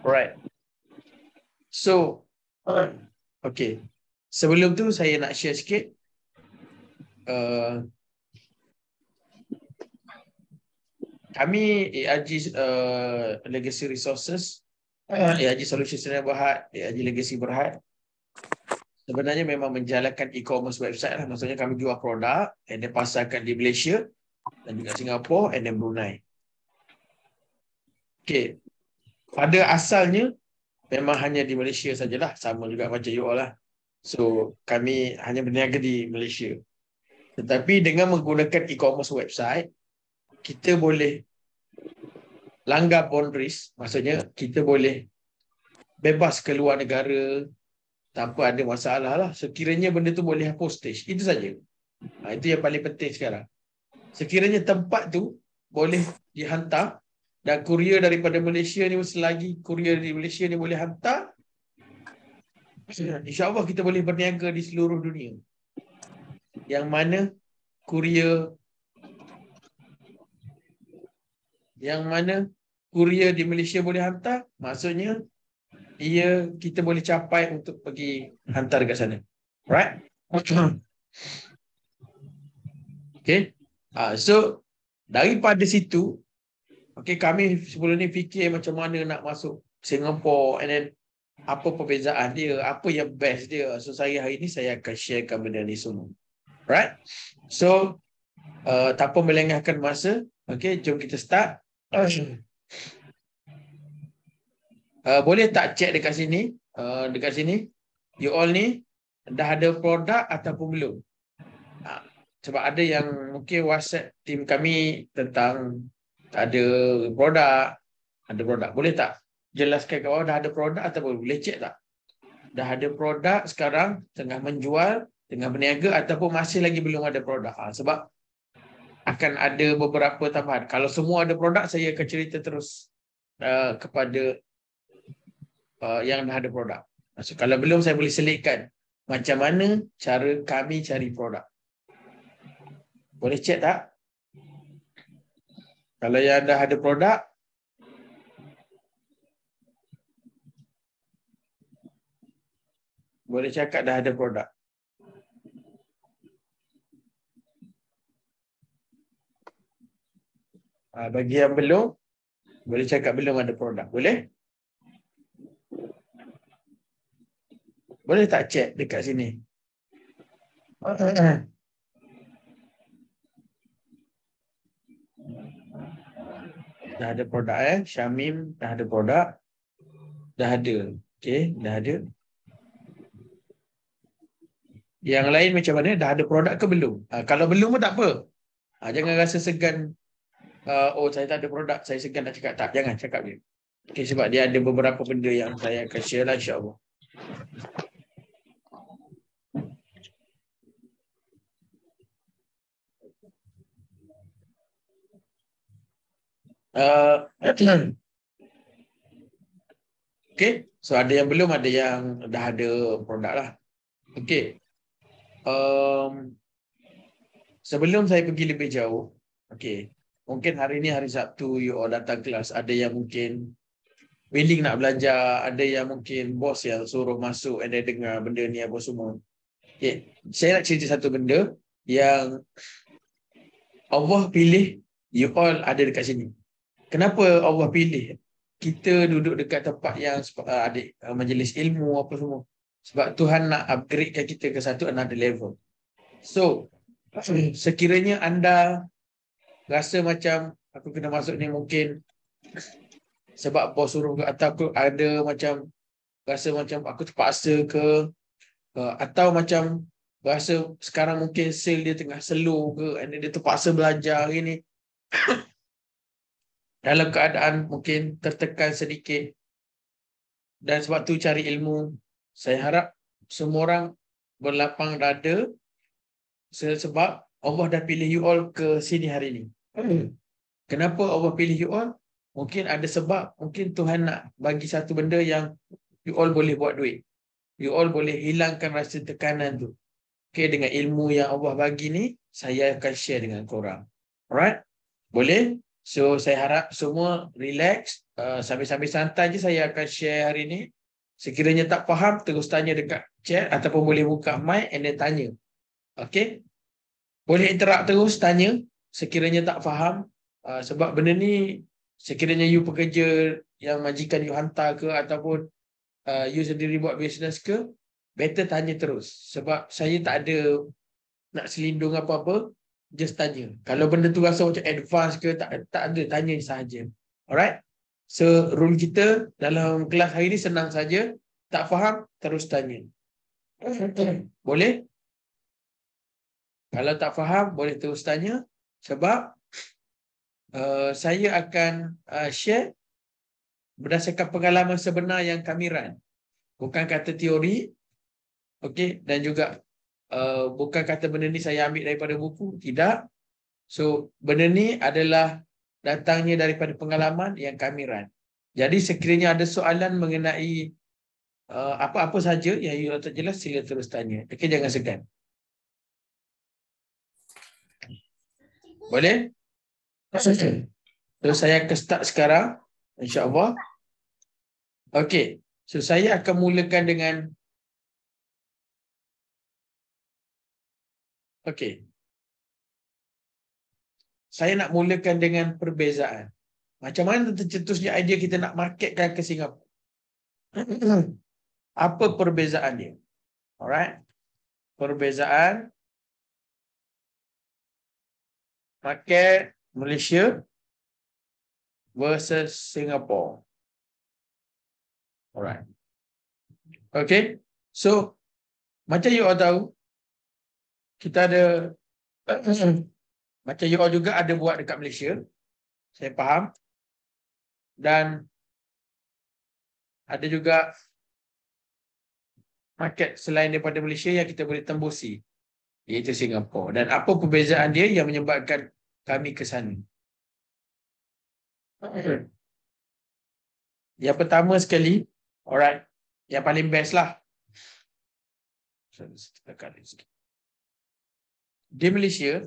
Alright. So, okay. Sebelum tu saya nak share sikit. Kami ARG Legacy Resources, ARG Solutions Sdn Bhd, ARG Legacy Berhad, sebenarnya memang menjalankan e-commerce website lah. Maksudnya kami jual produk and then pasarkan di Malaysia dan juga Singapura and then Brunei. Okay. Pada asalnya memang hanya di Malaysia sajalah, sama juga macam you all lah. So kami hanya berniaga di Malaysia. Tetapi dengan menggunakan e-commerce website, kita boleh langgar boundaries, maksudnya kita boleh bebas keluar negara tanpa ada masalah lah. Sekiranya benda tu boleh postage, itu saja. Itu yang paling penting sekarang. Sekiranya tempat tu boleh dihantar dan kurier daripada Malaysia ni, selagi kurier di Malaysia ni boleh hantar, insya-Allah kita boleh berniaga di seluruh dunia. Yang mana kurier di Malaysia boleh hantar, maksudnya kita boleh capai untuk pergi hantar kat sana. Right? Okay. So daripada situ, okay, kami sebelum ni fikir macam mana nak masuk Singapore and then apa perbezaan dia, apa yang best dia. So hari ni saya akan sharekan benda ni semua. Right? So tanpa melengahkan masa, okay, jom kita start. Boleh tak check dekat sini? Dekat sini, you all ni dah ada produk ataupun belum? Sebab ada yang mungkin WhatsApp team kami tentang tak ada produk. Ada produk. Boleh tak jelaskan kat bawah dah ada produk ataupun boleh check tak? Dah ada produk sekarang, tengah menjual, tengah berniaga ataupun masih lagi belum ada produk. Sebab akan ada beberapa tambahan. Kalau semua ada produk, saya akan cerita terus kepada yang dah ada produk. So, kalau belum, saya boleh selitkan macam mana cara kami cari produk. Boleh check tak? Kalau yang dah ada produk, boleh cakap dah ada produk. Bagi yang belum, boleh cakap belum ada produk. Boleh? Boleh tak check dekat sini? Dah ada produk Syamim dah ada produk. Dah ada. Okay, dah ada. Yang lain macam mana? Dah ada produk ke belum? Kalau belum pun tak apa. Jangan rasa segan. Saya tak ada produk, saya segan nak cakap. Tak, jangan cakap dia. Okay, sebab dia ada beberapa benda yang saya akan share lah, insya-Allah. Okay, so ada yang belum, ada yang dah ada produk lah. Okay. Sebelum saya pergi lebih jauh, okay, mungkin hari ni hari Sabtu, you all datang kelas, ada yang mungkin willing nak belajar, ada yang mungkin bos yang suruh masuk and then dengar benda ni apa semua. Okay, saya nak cerita satu benda yang Allah pilih you all ada dekat sini. Kenapa Allah pilih kita duduk dekat tempat yang majlis ilmu apa semua? Sebab Tuhan nak upgradekan kita ke satu another level. So, sekiranya anda rasa macam aku kena masuk ni mungkin sebab bos suruh ke, atau aku ada macam rasa macam aku terpaksa ke, atau macam rasa sekarang mungkin sale dia tengah slow ke, and dia terpaksa belajar hari ni dalam keadaan mungkin tertekan sedikit, dan sebab tu cari ilmu. Saya harap semua orang berlapang dada sebab Allah dah pilih you all ke sini hari ni. Kenapa Allah pilih you all? Mungkin ada sebab, mungkin Tuhan nak bagi satu benda yang you all boleh buat duit. You all boleh hilangkan rasa tekanan tu. Okay, dengan ilmu yang Allah bagi ni, saya akan share dengan korang. Alright? Boleh? So saya harap semua relax, sambil-sambil santai je saya akan share hari ni. Sekiranya tak faham, terus tanya dekat chat ataupun boleh buka mic and then tanya. Okay? Boleh interrupt terus, tanya sekiranya tak faham. Sebab benda ni, sekiranya you pekerja yang majikan you hantar ke ataupun you sendiri buat business ke, better tanya terus. Sebab saya tak ada nak selindung apa-apa, just tanya. Kalau benda tu rasa macam advance ke, tak ada, tanya sahaja. Alright? So, rule kita dalam kelas hari ni senang saja. Tak faham, terus tanya. Boleh? Kalau tak faham, boleh terus tanya. Sebab saya akan share berdasarkan pengalaman sebenar yang kami run. Bukan kata teori. Okay? Dan juga bukan kata benda ni saya ambil daripada buku. Tidak. So, benda ni adalah datangnya daripada pengalaman yang kami run. Jadi, sekiranya ada soalan mengenai apa-apa saja yang you tak jelas, sila terus tanya. Okay, jangan segan. Boleh? So, saya akan start sekarang. InsyaAllah. Okay. So, saya akan mulakan dengan okay. Saya nak mulakan dengan perbezaan. Macam mana tercetusnya idea kita nak marketkan ke Singapura? Apa perbezaan dia? Alright. Perbezaan market Malaysia versus Singapore. Alright. Okay. So, macam you all tahu, kita ada macam you all juga ada buat dekat Malaysia. Saya faham. Dan ada juga market selain daripada Malaysia yang kita boleh tembusi, iaitu Singapura. Dan apa perbezaan dia yang menyebabkan kami ke sana? Yang pertama sekali, alright, yang paling best lah. Di Malaysia,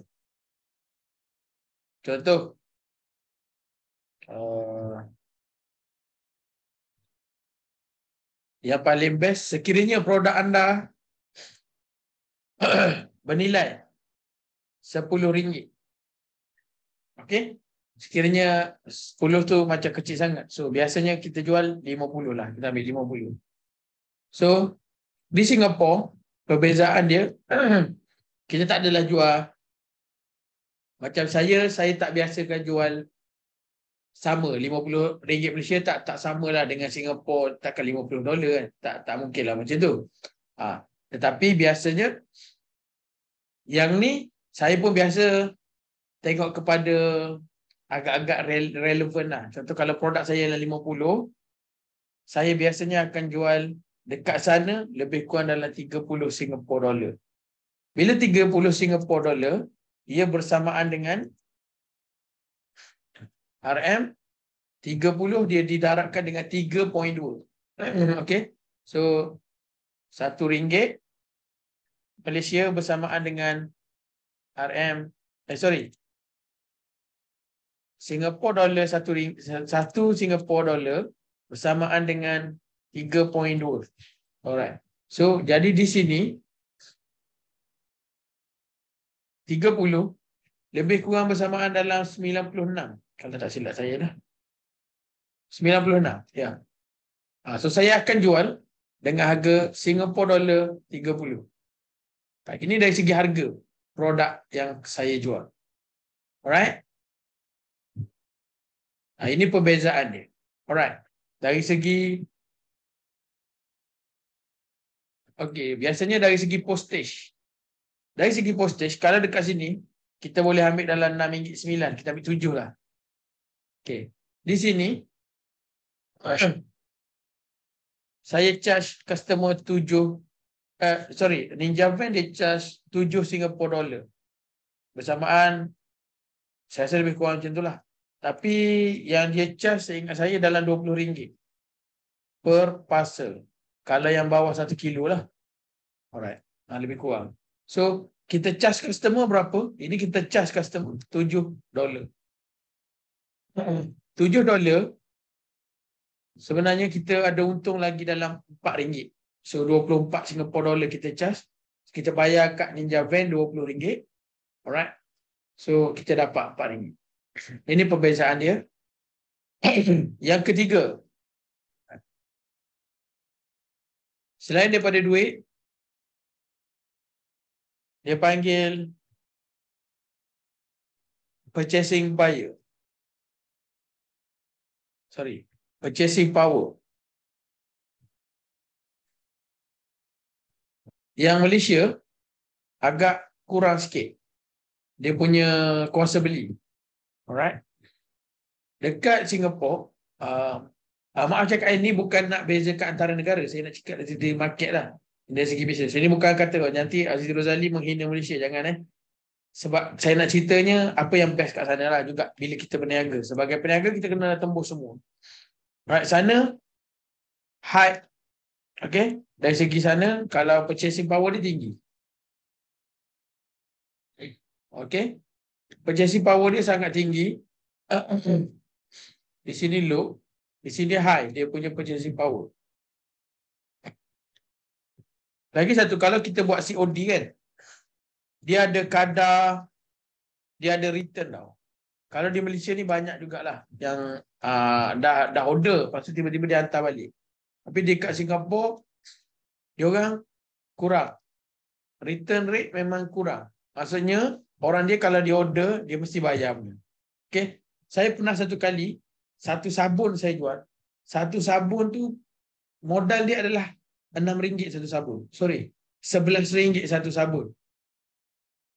contoh, yang paling best, sekiranya produk anda bernilai RM10. Okey? Sekiranya 10 tu macam kecil sangat. So, biasanya kita jual 50 lah. Kita ambil 50. So, di Singapura, perbezaan dia, kita tak adalah jual. Macam saya tak biasakan jual sama. RM50 Malaysia tak samalah dengan Singapura. Takkan $50 kan. Tak mungkin lah macam tu. Tetapi biasanya, yang ni, saya pun biasa tengok kepada agak-agak relevan lah. Contoh kalau produk saya adalah 50, saya biasanya akan jual dekat sana lebih kurang dalam 30 Singapore dollar. Bila 30 Singapore dollar, ia bersamaan dengan RM30, dia didarabkan dengan 3.2. Okey. So, RM1 Malaysia bersamaan dengan Singapore dollar satu Singapore dollar bersamaan dengan 3.2. Alright. So, jadi di sini 30 lebih kurang bersamaan dalam 96. Kalau tak silap saya dah. 96. Ya. So, saya akan jual dengan harga Singapore dollar 30. Ini dari segi harga produk yang saya jual. Alright. Ini perbezaan dia. Alright. Dari segi biasanya dari segi postage. Dari segi postage, kalau dekat sini kita boleh ambil dalam RM6.9, kita ambil 7 lah. Okey. Di sini saya charge customer 7 Ninja Van dia charge 7 Singapore dollar. Bersamaan saya rasa lebih kurang macam itulah. Tapi yang dia charge saya ingat saya dalam RM20 per parcel. Kalau yang bawah 1 kilo lah. Alright. Lebih kurang. So, kita charge customer berapa? Ini kita charge customer $7. $7 sebenarnya kita ada untung lagi dalam RM4. So 24 Singapore dollar kita charge. Kita bayar kat Ninja Van RM20. Alright. So kita dapat RM4. Ini perbezaan dia. Yang ketiga, selain daripada duit, dia panggil purchasing buyer. Purchasing power. Yang Malaysia agak kurang sikit. Dia punya kuasa beli. Alright. Dekat Singapore, maaf cakap ini bukan nak bezakan antara negara. Saya nak cakap dari market lah. Dari segi bisnes. Ini bukan kata nanti Aziz Rozali menghina Malaysia. Jangan Sebab saya nak ceritanya apa yang best kat sana lah juga bila kita berniaga. Sebagai peniaga kita kena tembus semua. Right, sana high. Okay. Dari segi sana kalau purchasing power dia tinggi. Okay. Purchasing power dia sangat tinggi. Di sini low. Di sini high. Dia punya purchasing power. Lagi satu, kalau kita buat COD kan, dia ada kadar, dia ada return tau. Kalau di Malaysia ni banyak jugalah yang dah order, lepas tu tiba-tiba dia hantar balik. Tapi dekat Singapura, dia orang kurang. Return rate memang kurang. Maksudnya, orang dia kalau dia order, dia mesti bayar. Okay. Saya pernah satu kali, satu sabun saya jual. Satu sabun tu, modal dia adalah RM6 satu sabun. Sorry, RM11 satu sabun.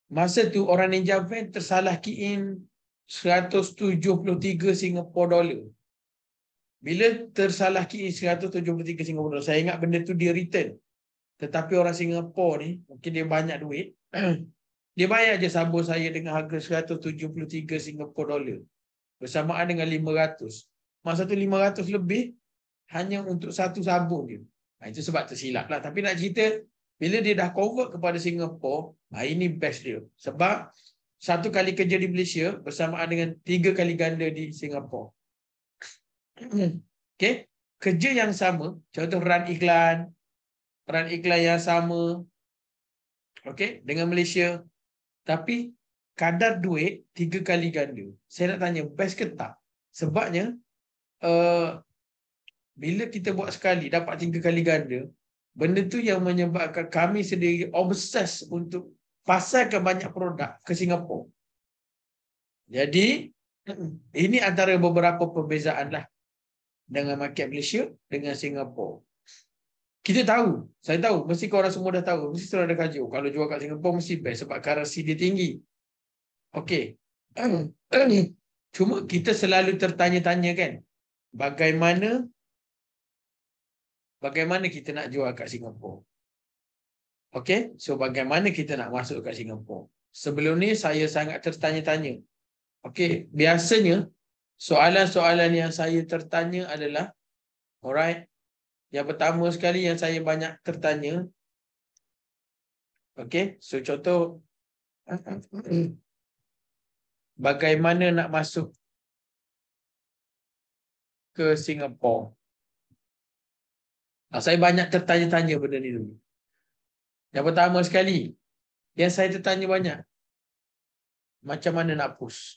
Masa tu orang Ninja Van tersalah key in 173 Singapore dollar. Bila tersalah key in 173 Singapore dollar, saya ingat benda tu dia return. Tetapi orang Singapura ni, mungkin dia banyak duit, dia bayar je sabun saya dengan harga 173 Singapore dollar. Bersamaan dengan 500. Masa tu 500 lebih hanya untuk satu sabun je. Itu sebab tersilap lah. Tapi nak cerita, bila dia dah convert kepada Singapura, ini best dia. Sebab satu kali kerja di Malaysia bersamaan dengan 3 kali ganda di Singapura. Okay. Kerja yang sama, contoh run iklan yang sama, okay, dengan Malaysia. Tapi kadar duit 3 kali ganda. Saya nak tanya, best ke tak? Sebabnya, bila kita buat sekali, dapat 3 kali ganda, benda tu yang menyebabkan kami sendiri obses untuk pasarkan banyak produk ke Singapura. Jadi, ini antara beberapa perbezaan lah dengan market Malaysia dengan Singapura. Kita tahu, saya tahu, mesti korang semua dah tahu, mesti sudah ada kaji. Kalau jual kat Singapura mesti best sebab currency dia tinggi. Okey. Cuma kita selalu tertanya-tanya kan, bagaimana kita nak jual kat Singapura? Okey, so bagaimana kita nak masuk kat Singapura? Sebelum ni saya sangat tertanya-tanya. Okey, biasanya soalan-soalan yang saya tertanya adalah, alright, yang pertama sekali yang saya banyak tertanya, okey, so contoh, bagaimana nak masuk ke Singapura? Saya banyak tertanya-tanya benda ni dulu. Yang pertama sekali, yang saya tertanya banyak, macam mana nak push?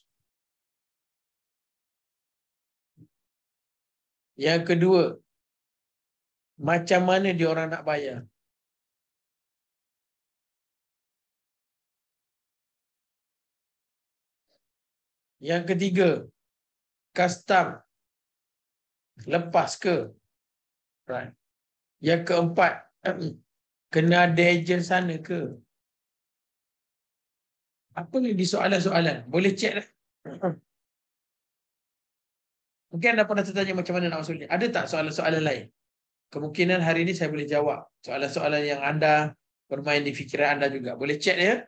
Yang kedua, macam mana dia orang nak bayar? Yang ketiga, custom lepas ke? Right. Yang keempat, kena ada ejen sana ke? Apa lagi soalan-soalan? Boleh cek lah. Mungkin anda pernah tertanya macam mana nak masuk ni. Ada tak soalan-soalan lain? Kemungkinan hari ini saya boleh jawab soalan-soalan yang anda bermain di fikiran anda juga. Boleh cek ya.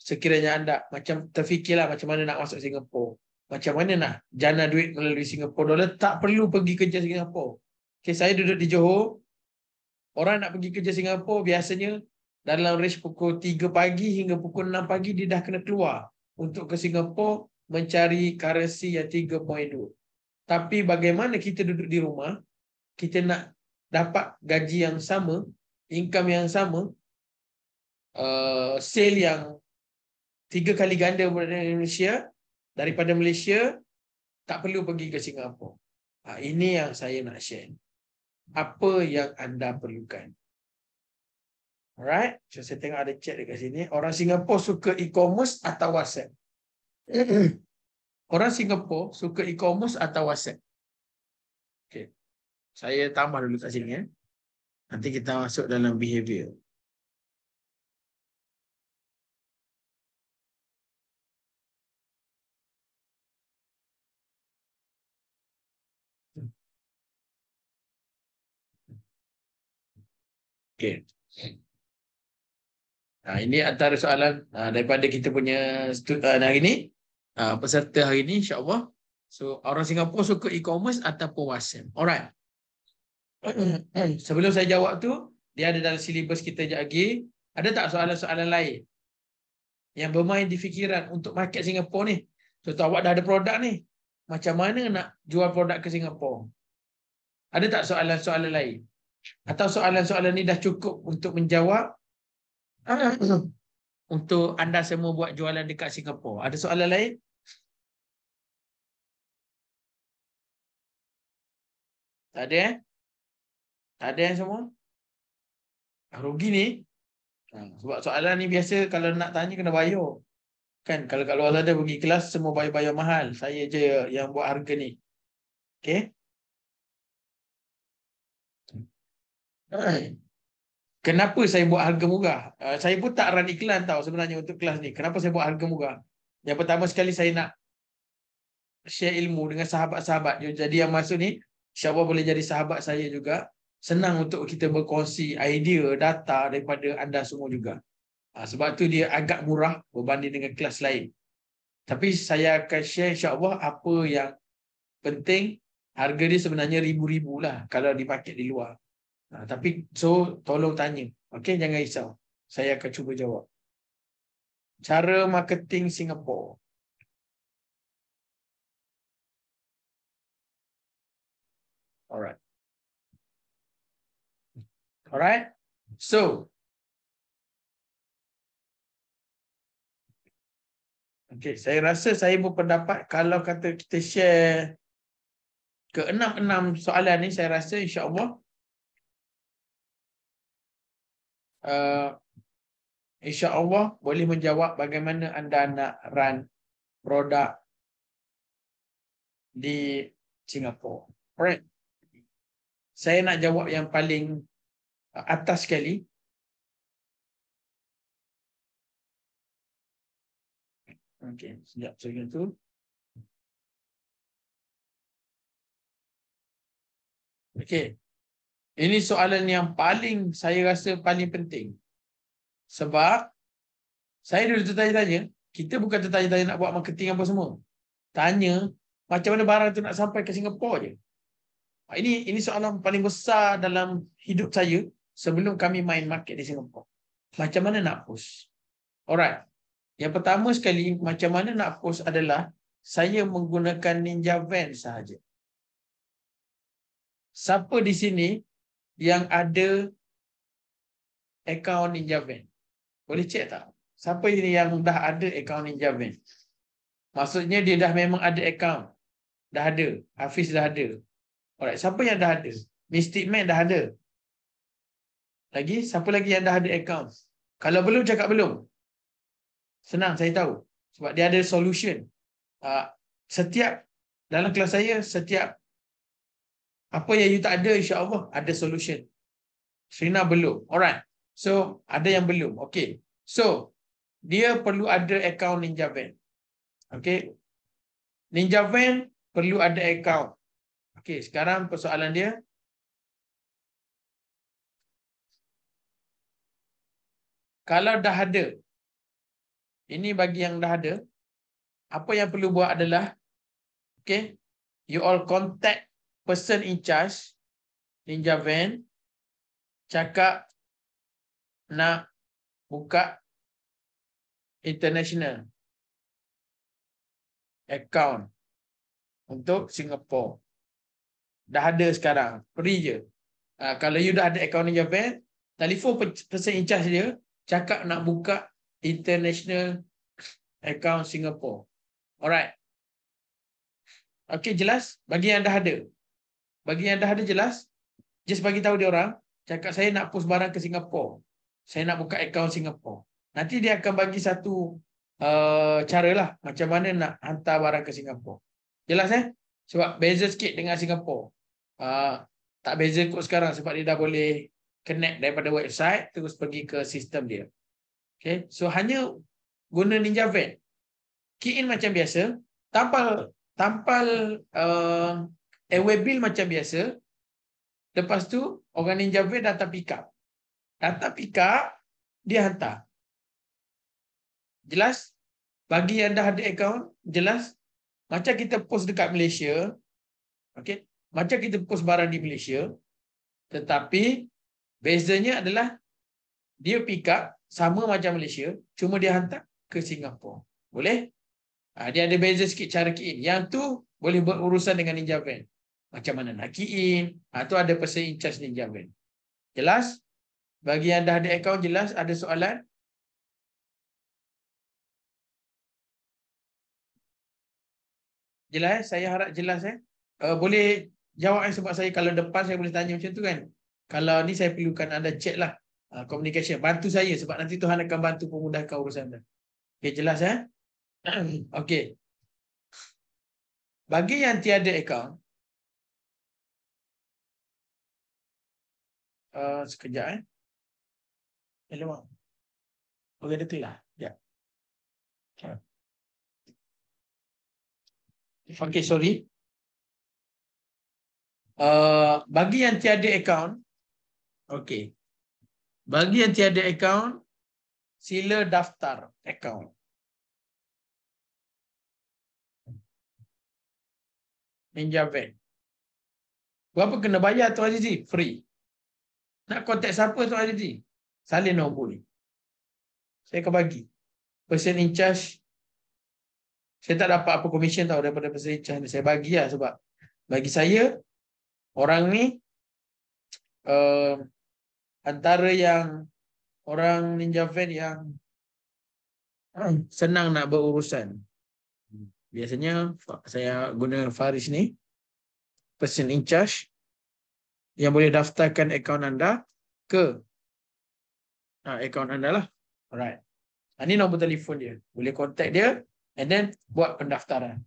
Sekiranya anda macam terfikirlah macam mana nak masuk Singapura. Macam mana nak jana duit melalui Singapura dollar. Tak perlu pergi kerja Singapura. Okay, saya duduk di Johor. Orang nak pergi kerja Singapura biasanya dalam range pukul 3 pagi hingga pukul 6 pagi dia dah kena keluar untuk ke Singapura mencari currency yang 3.2. Tapi bagaimana kita duduk di rumah, kita nak dapat gaji yang sama, income yang sama, sale yang 3 kali ganda daripada Malaysia, tak perlu pergi ke Singapura. Ini yang saya nak share. Apa yang anda perlukan? Alright, so saya tengok ada chat dekat sini. Orang Singapura suka e-commerce atau WhatsApp? Orang Singapura suka e-commerce atau WhatsApp? Okay. Saya tambah dulu kat sini. Nanti kita masuk dalam behavior. Okay. Ini antara soalan daripada kita punya hari ini. Peserta hari ini, insyaAllah. So, orang Singapura suka e-commerce ataupun WhatsApp. Alright. Sebelum saya jawab tu, dia ada dalam silibus kita sekejap lagi. Ada tak soalan-soalan lain yang bermain di fikiran untuk market Singapura ni? So, awak dah ada produk ni. Macam mana nak jual produk ke Singapura? Ada tak soalan-soalan lain? Atau soalan-soalan ni dah cukup untuk menjawab untuk anda semua buat jualan dekat Singapura? Ada soalan lain? Tak ada Tak ada yang semua? Rugi ni. Sebab soalan ni biasa kalau nak tanya kena bayar. Kan kalau kat luar sana pergi kelas semua bayar-bayar mahal. Saya je yang buat harga ni. Okay? Kenapa saya buat harga murah? Saya pun tak run iklan tau sebenarnya untuk kelas ni. Kenapa saya buat harga murah? Yang pertama sekali saya nak share ilmu dengan sahabat-sahabat. Jadi yang masuk ni, insyaAllah boleh jadi sahabat saya juga. Senang untuk kita berkongsi idea, data daripada anda semua juga. Sebab tu dia agak murah berbanding dengan kelas lain. Tapi saya akan share insyaAllah apa yang penting. Harga dia sebenarnya ribu-ribu lah kalau dipakai di luar. Tapi so tolong tanya. Okay, jangan risau. Saya akan cuba jawab. Cara marketing Singapura. Alright. Alright. So, okay, saya rasa saya berpendapat kalau kata kita share ke 6 soalan ni, saya rasa insyaAllah insyaAllah boleh menjawab bagaimana anda nak run produk di Singapura. Alright. Saya nak jawab yang paling atas sekali. Okey, sekejap saya tu. Okey. Ini soalan yang paling saya rasa paling penting. Sebab saya dulu tertanya-tanya, kita bukan tertanya-tanya nak buat marketing apa semua. Tanya macam mana barang tu nak sampai ke Singapura je. Ini soalan paling besar dalam hidup saya sebelum kami main market di Singapura. Macam mana nak post? Alright. Yang pertama sekali, macam mana nak post adalah saya menggunakan Ninja Van sahaja. Siapa di sini yang ada akaun Ninja Van? Boleh cek tak? Siapa ini yang dah ada akaun Ninja Van? Maksudnya dia dah memang ada akaun. Dah ada. Hafiz dah ada. Alright, siapa yang dah ada? Mystic Man dah ada. Lagi? Siapa lagi yang dah ada akaun? Kalau belum, cakap belum. Senang, saya tahu. Sebab dia ada solution. Setiap, dalam kelas saya, setiap apa yang you tak ada, insyaAllah ada solution. Serina belum. Alright. So, ada yang belum. Okay. So, dia perlu ada akaun Ninja Van. Okay. Ninja Van perlu ada akaun. Okay. Sekarang persoalan dia. Kalau dah ada. Ini bagi yang dah ada. Apa yang perlu buat adalah. Okay. You all contact person in charge Ninja Van. Cakap nak buka international. account untuk Singapore. Dah ada sekarang. Free je. Kalau you dah ada account Ninja Van, telefon person in charge dia, cakap nak buka international account Singapore. Alright. Okay, jelas? Bagi yang dah ada. Bagi yang dah ada jelas? Just bagi tahu dia orang, cakap saya nak post barang ke Singapore. Saya nak buka account Singapore. Nanti dia akan bagi satu cara lah macam mana nak hantar barang ke Singapore. Jelas Sebab beza sikit dengan Singapore. Tak beza kot sekarang sebab dia dah boleh connect daripada website terus pergi ke sistem dia. Okay, so hanya guna Ninja Van. Key in macam biasa, tampal airway bill macam biasa. Lepas tu orang Ninja Van datang pick up. Datang pick up, dia hantar. Jelas? Bagi yang dah ada account, jelas? Macam kita post dekat Malaysia, okay? Macam kita post barang di Malaysia, tetapi bezanya adalah dia pick up sama macam Malaysia, cuma dia hantar ke Singapura. Boleh? Dia ada beza sikit cara key in. Yang tu boleh berurusan dengan Ninja Van. Macam mana nak key in, tu ada person in charge Ninja Van. Jelas? Bagi yang dah ada account jelas, ada soalan? Jelas? Saya harap jelas boleh jawab sebab saya kalau depan saya boleh tanya macam tu kan. Kalau ni saya perlukan anda check lah communication. Bantu saya sebab nanti Tuhan akan bantu memudahkan urusan anda. Okay, jelas Okey. Bagi yang tiada account, sekejap Alamak. Okey, dah tu lah. Ya. Okey, sorry. Bagi yang tiada account, okey. Bagi yang tiada account, sila daftar account. Ninja Van. Berapa kena bayar tu Azizi? Free. Nak kontak siapa tu Azizi? Salin nombor ni. Saya akan bagi. Person in charge. Saya tak dapat apa commission tau daripada person in charge. Saya bagi lah sebab bagi saya, orang ni antara yang orang Ninja Van yang senang nak berurusan. Biasanya saya guna Faris ni, person in charge yang boleh daftarkan akaun anda ke akaun anda lah. Alright. Ini nombor telefon dia. Boleh contact dia and then buat pendaftaran.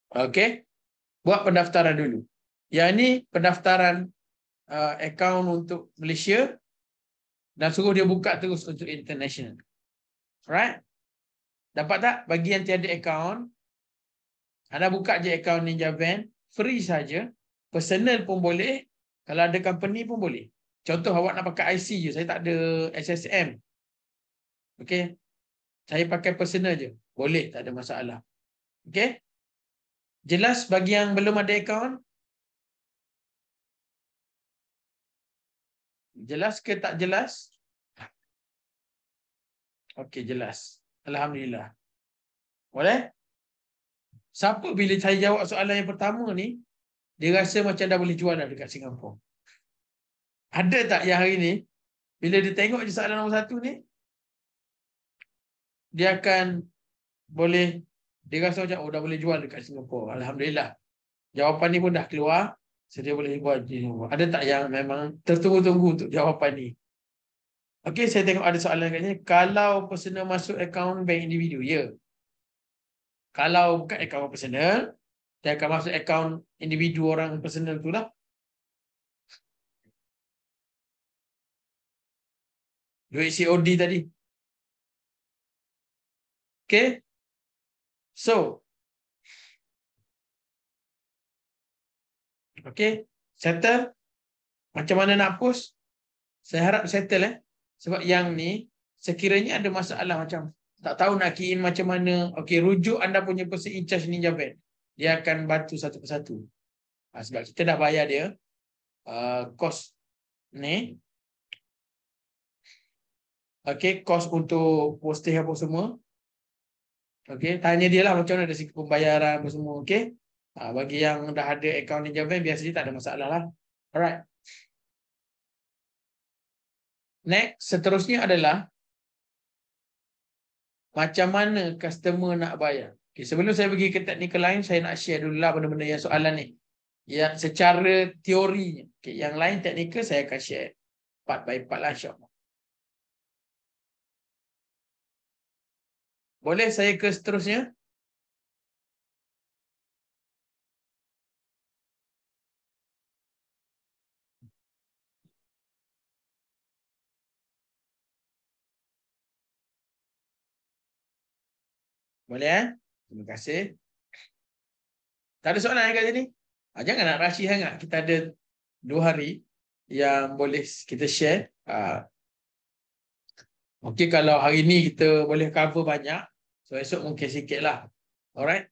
Okay. Buat pendaftaran dulu. Yang ini pendaftaran akaun untuk Malaysia dan suruh dia buka terus untuk international. Alright. Dapat tak? Bagi yang tiada akaun, anda buka je akaun Ninja Van, free saja. Personal pun boleh. Kalau ada company pun boleh. Contoh awak nak pakai IC je. Saya tak ada SSM. Okay. Saya pakai personal je. Boleh. Tak ada masalah. Okay. Jelas bagi yang belum ada akaun? Jelas ke tak jelas? Okay, jelas. Alhamdulillah. Boleh? Siapa bila saya jawab soalan yang pertama ni, dia rasa macam dah boleh jual dah dekat Singapura. Ada tak yang hari ni, bila dia tengok je soalan nombor 1 ni, dia akan boleh, dia rasa macam, oh dah boleh jual dekat Singapura. Alhamdulillah. Jawapan ni pun dah keluar, sedia boleh buat. Ada tak yang memang tertunggu-tunggu untuk jawapan ni? Okey, saya tengok ada soalan katanya, kalau personal masuk akaun bank individu, ya. Kalau bukan akaun personal, dia akan masuk akaun individu orang personal tu lah. Duit COD tadi. Okay. So. Okay. Settle. Macam mana nak post? Saya harap settle Sebab yang ni, sekiranya ada masalah macam tak tahu nak key in macam mana. Okay, rujuk anda punya person in charge Ninja Van. Dia akan bantu satu persatu. Sebab kita dah bayar dia kos ni. Okay, kos untuk posting apa semua. Okey, tanya dia lah macam mana dari segi pembayaran apa semua. Okey. Bagi yang dah ada akaun Ninja Van biasanya tak ada masalah lah. Alright. Next, seterusnya adalah macam mana customer nak bayar. Okay, sebelum saya pergi ke teknikal lain, saya nak share dulu lah benda-benda yang soalan ni. Yang secara teorinya. Okay, yang lain teknikal saya akan share. Part by part lah insyaAllah. Boleh saya ke seterusnya? Boleh Terima kasih. Tak ada soalan kat sini? Jangan nak rush sangat. Kita ada 2 hari yang boleh kita share. Okey, kalau hari ni kita boleh cover banyak, so esok mungkin sikit lah. Alright?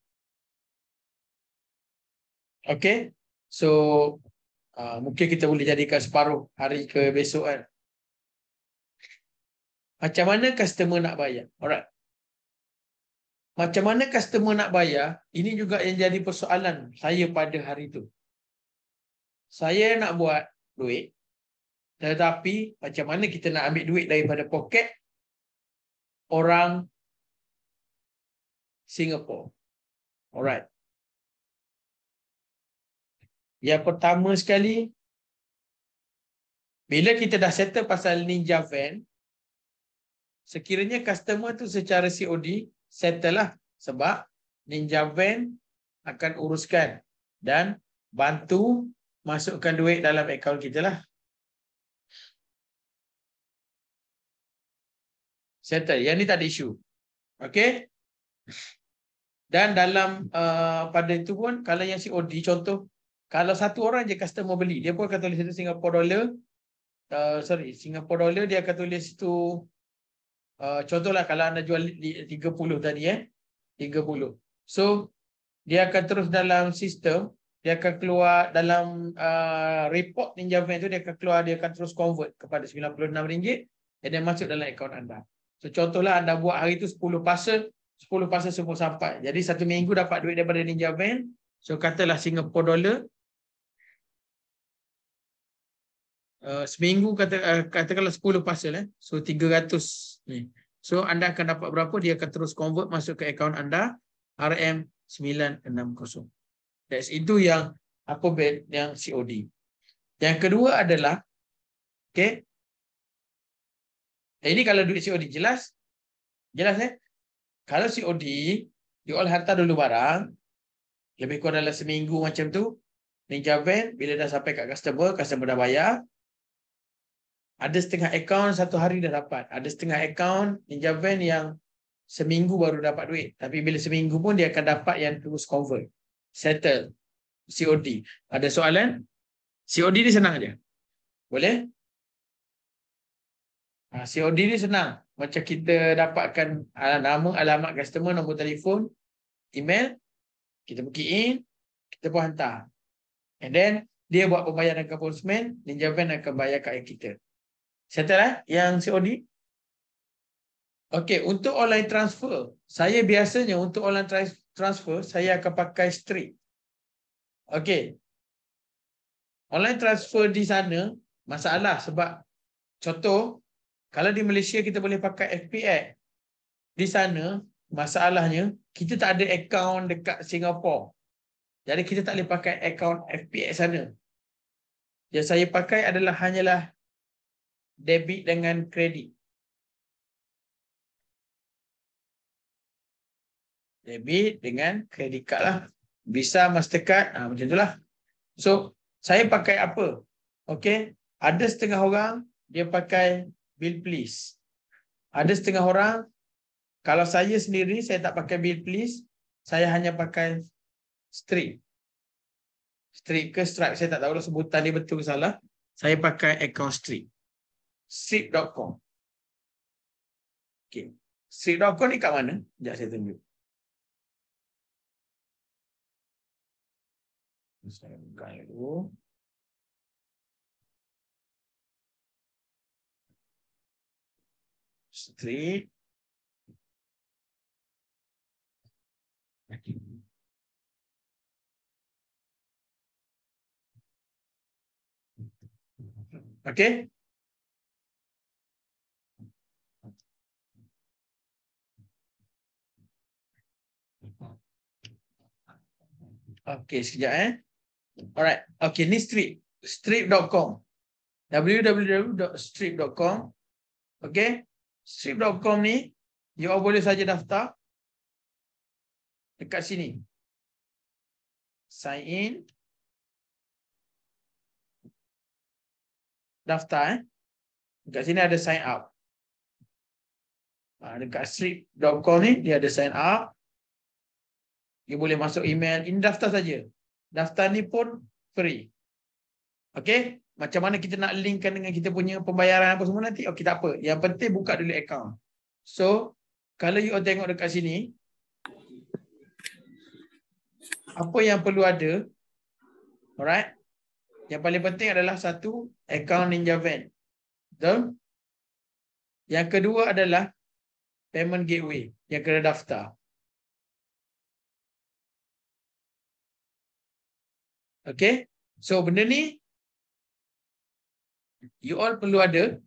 Okay? So, mungkin kita boleh jadikan separuh hari ke besok kan. Macam mana customer nak bayar? Alright. Macam mana customer nak bayar? Ini juga yang jadi persoalan saya pada hari itu. Saya nak buat duit, tetapi macam mana kita nak ambil duit daripada poket orang Singapore? Alright. Yang pertama sekali, bila kita dah settle pasal Ninja Van, sekiranya customer tu secara COD, settle lah. Sebab Ninja Van akan uruskan dan bantu masukkan duit dalam akaun kita lah. Settle. Yang ni tak ada isu. Okay. Dan dalam pada itu pun, kalau yang COD, contoh, kalau satu orang je customer beli, dia pun akan tulis itu Singapore dollar. Singapore dollar, dia akan tulis itu, contohlah kalau anda jual 30 tadi 30. So, dia akan terus dalam sistem, dia akan keluar dalam report Ninja Van tu, dia akan keluar, dia akan terus convert kepada RM96 dan dia masuk dalam akaun anda. So contohlah anda buat hari tu 10 parcel, 10 parcel semua sampai. Jadi satu minggu dapat duit daripada Ninja Van. So katalah Singapore dollar, seminggu katakanlah 10 parcel so 300 ni. So anda akan dapat berapa, dia akan terus convert masuk ke akaun anda RM960. Itu yang apa bed yang COD. Yang kedua adalah okey. Ini kalau duit COD jelas Kalau COD jual hantar dulu barang lebih kurang dalam seminggu macam tu, Ninja Van bila dah sampai kat customer dah bayar. Ada setengah akaun satu hari dah dapat. Ada setengah akaun Ninja Van yang seminggu baru dapat duit. Tapi bila seminggu pun dia akan dapat yang terus convert. Settle. COD. Ada soalan? COD ni senang je. Boleh? COD ni senang. Macam kita dapatkan nama, alamat customer, nombor telefon, email, kita booking in, kita pun hantar. And then, dia buat pembayaran ke postman, Ninja Van akan bayar kat kita. Settle yang COD? Okey, untuk online transfer, saya biasanya untuk online transfer, saya akan pakai Street. Okey. Online transfer di sana, masalah sebab, contoh, kalau di Malaysia kita boleh pakai FPX. Di sana, masalahnya, kita tak ada akaun dekat Singapore. Jadi kita tak boleh pakai akaun FPX sana. Yang saya pakai adalah hanyalah debit dengan kredit. Debit dengan kredit card lah. Visa, Mastercard, macam itulah. So, saya pakai apa? Okey, ada setengah orang dia pakai Bill Please. Ada setengah orang, kalau saya sendiri saya tak pakai Bill Please, saya hanya pakai Street. Street ke Stripe, saya tak tahu lah sebutan dia betul ke salah. Saya pakai account Street. Street.com. Okey. Street.com ni kat mana? Sekejap saya tunjuk. Saya buka dulu. Street. Okey? Okey, sekejap Alright. Okey, ni Strip. Strip.com. www.strip.com. Okey? Strip.com ni you all boleh saja daftar dekat sini. Sign in. Daftar Dekat sini ada sign up. Dekat strip.com ni dia ada sign up. You boleh masuk email. Ini daftar saja. Daftar ni pun free. Okey? Macam mana kita nak linkkan dengan kita punya pembayaran apa semua nanti? Okey, tak apa. Yang penting buka dulu account. So, kalau you all tengok dekat sini, apa yang perlu ada? Alright? Yang paling penting adalah satu, account Ninja Van. Betul? Yang kedua adalah payment gateway yang kena daftar. Okay? So, benda ni you all perlu ada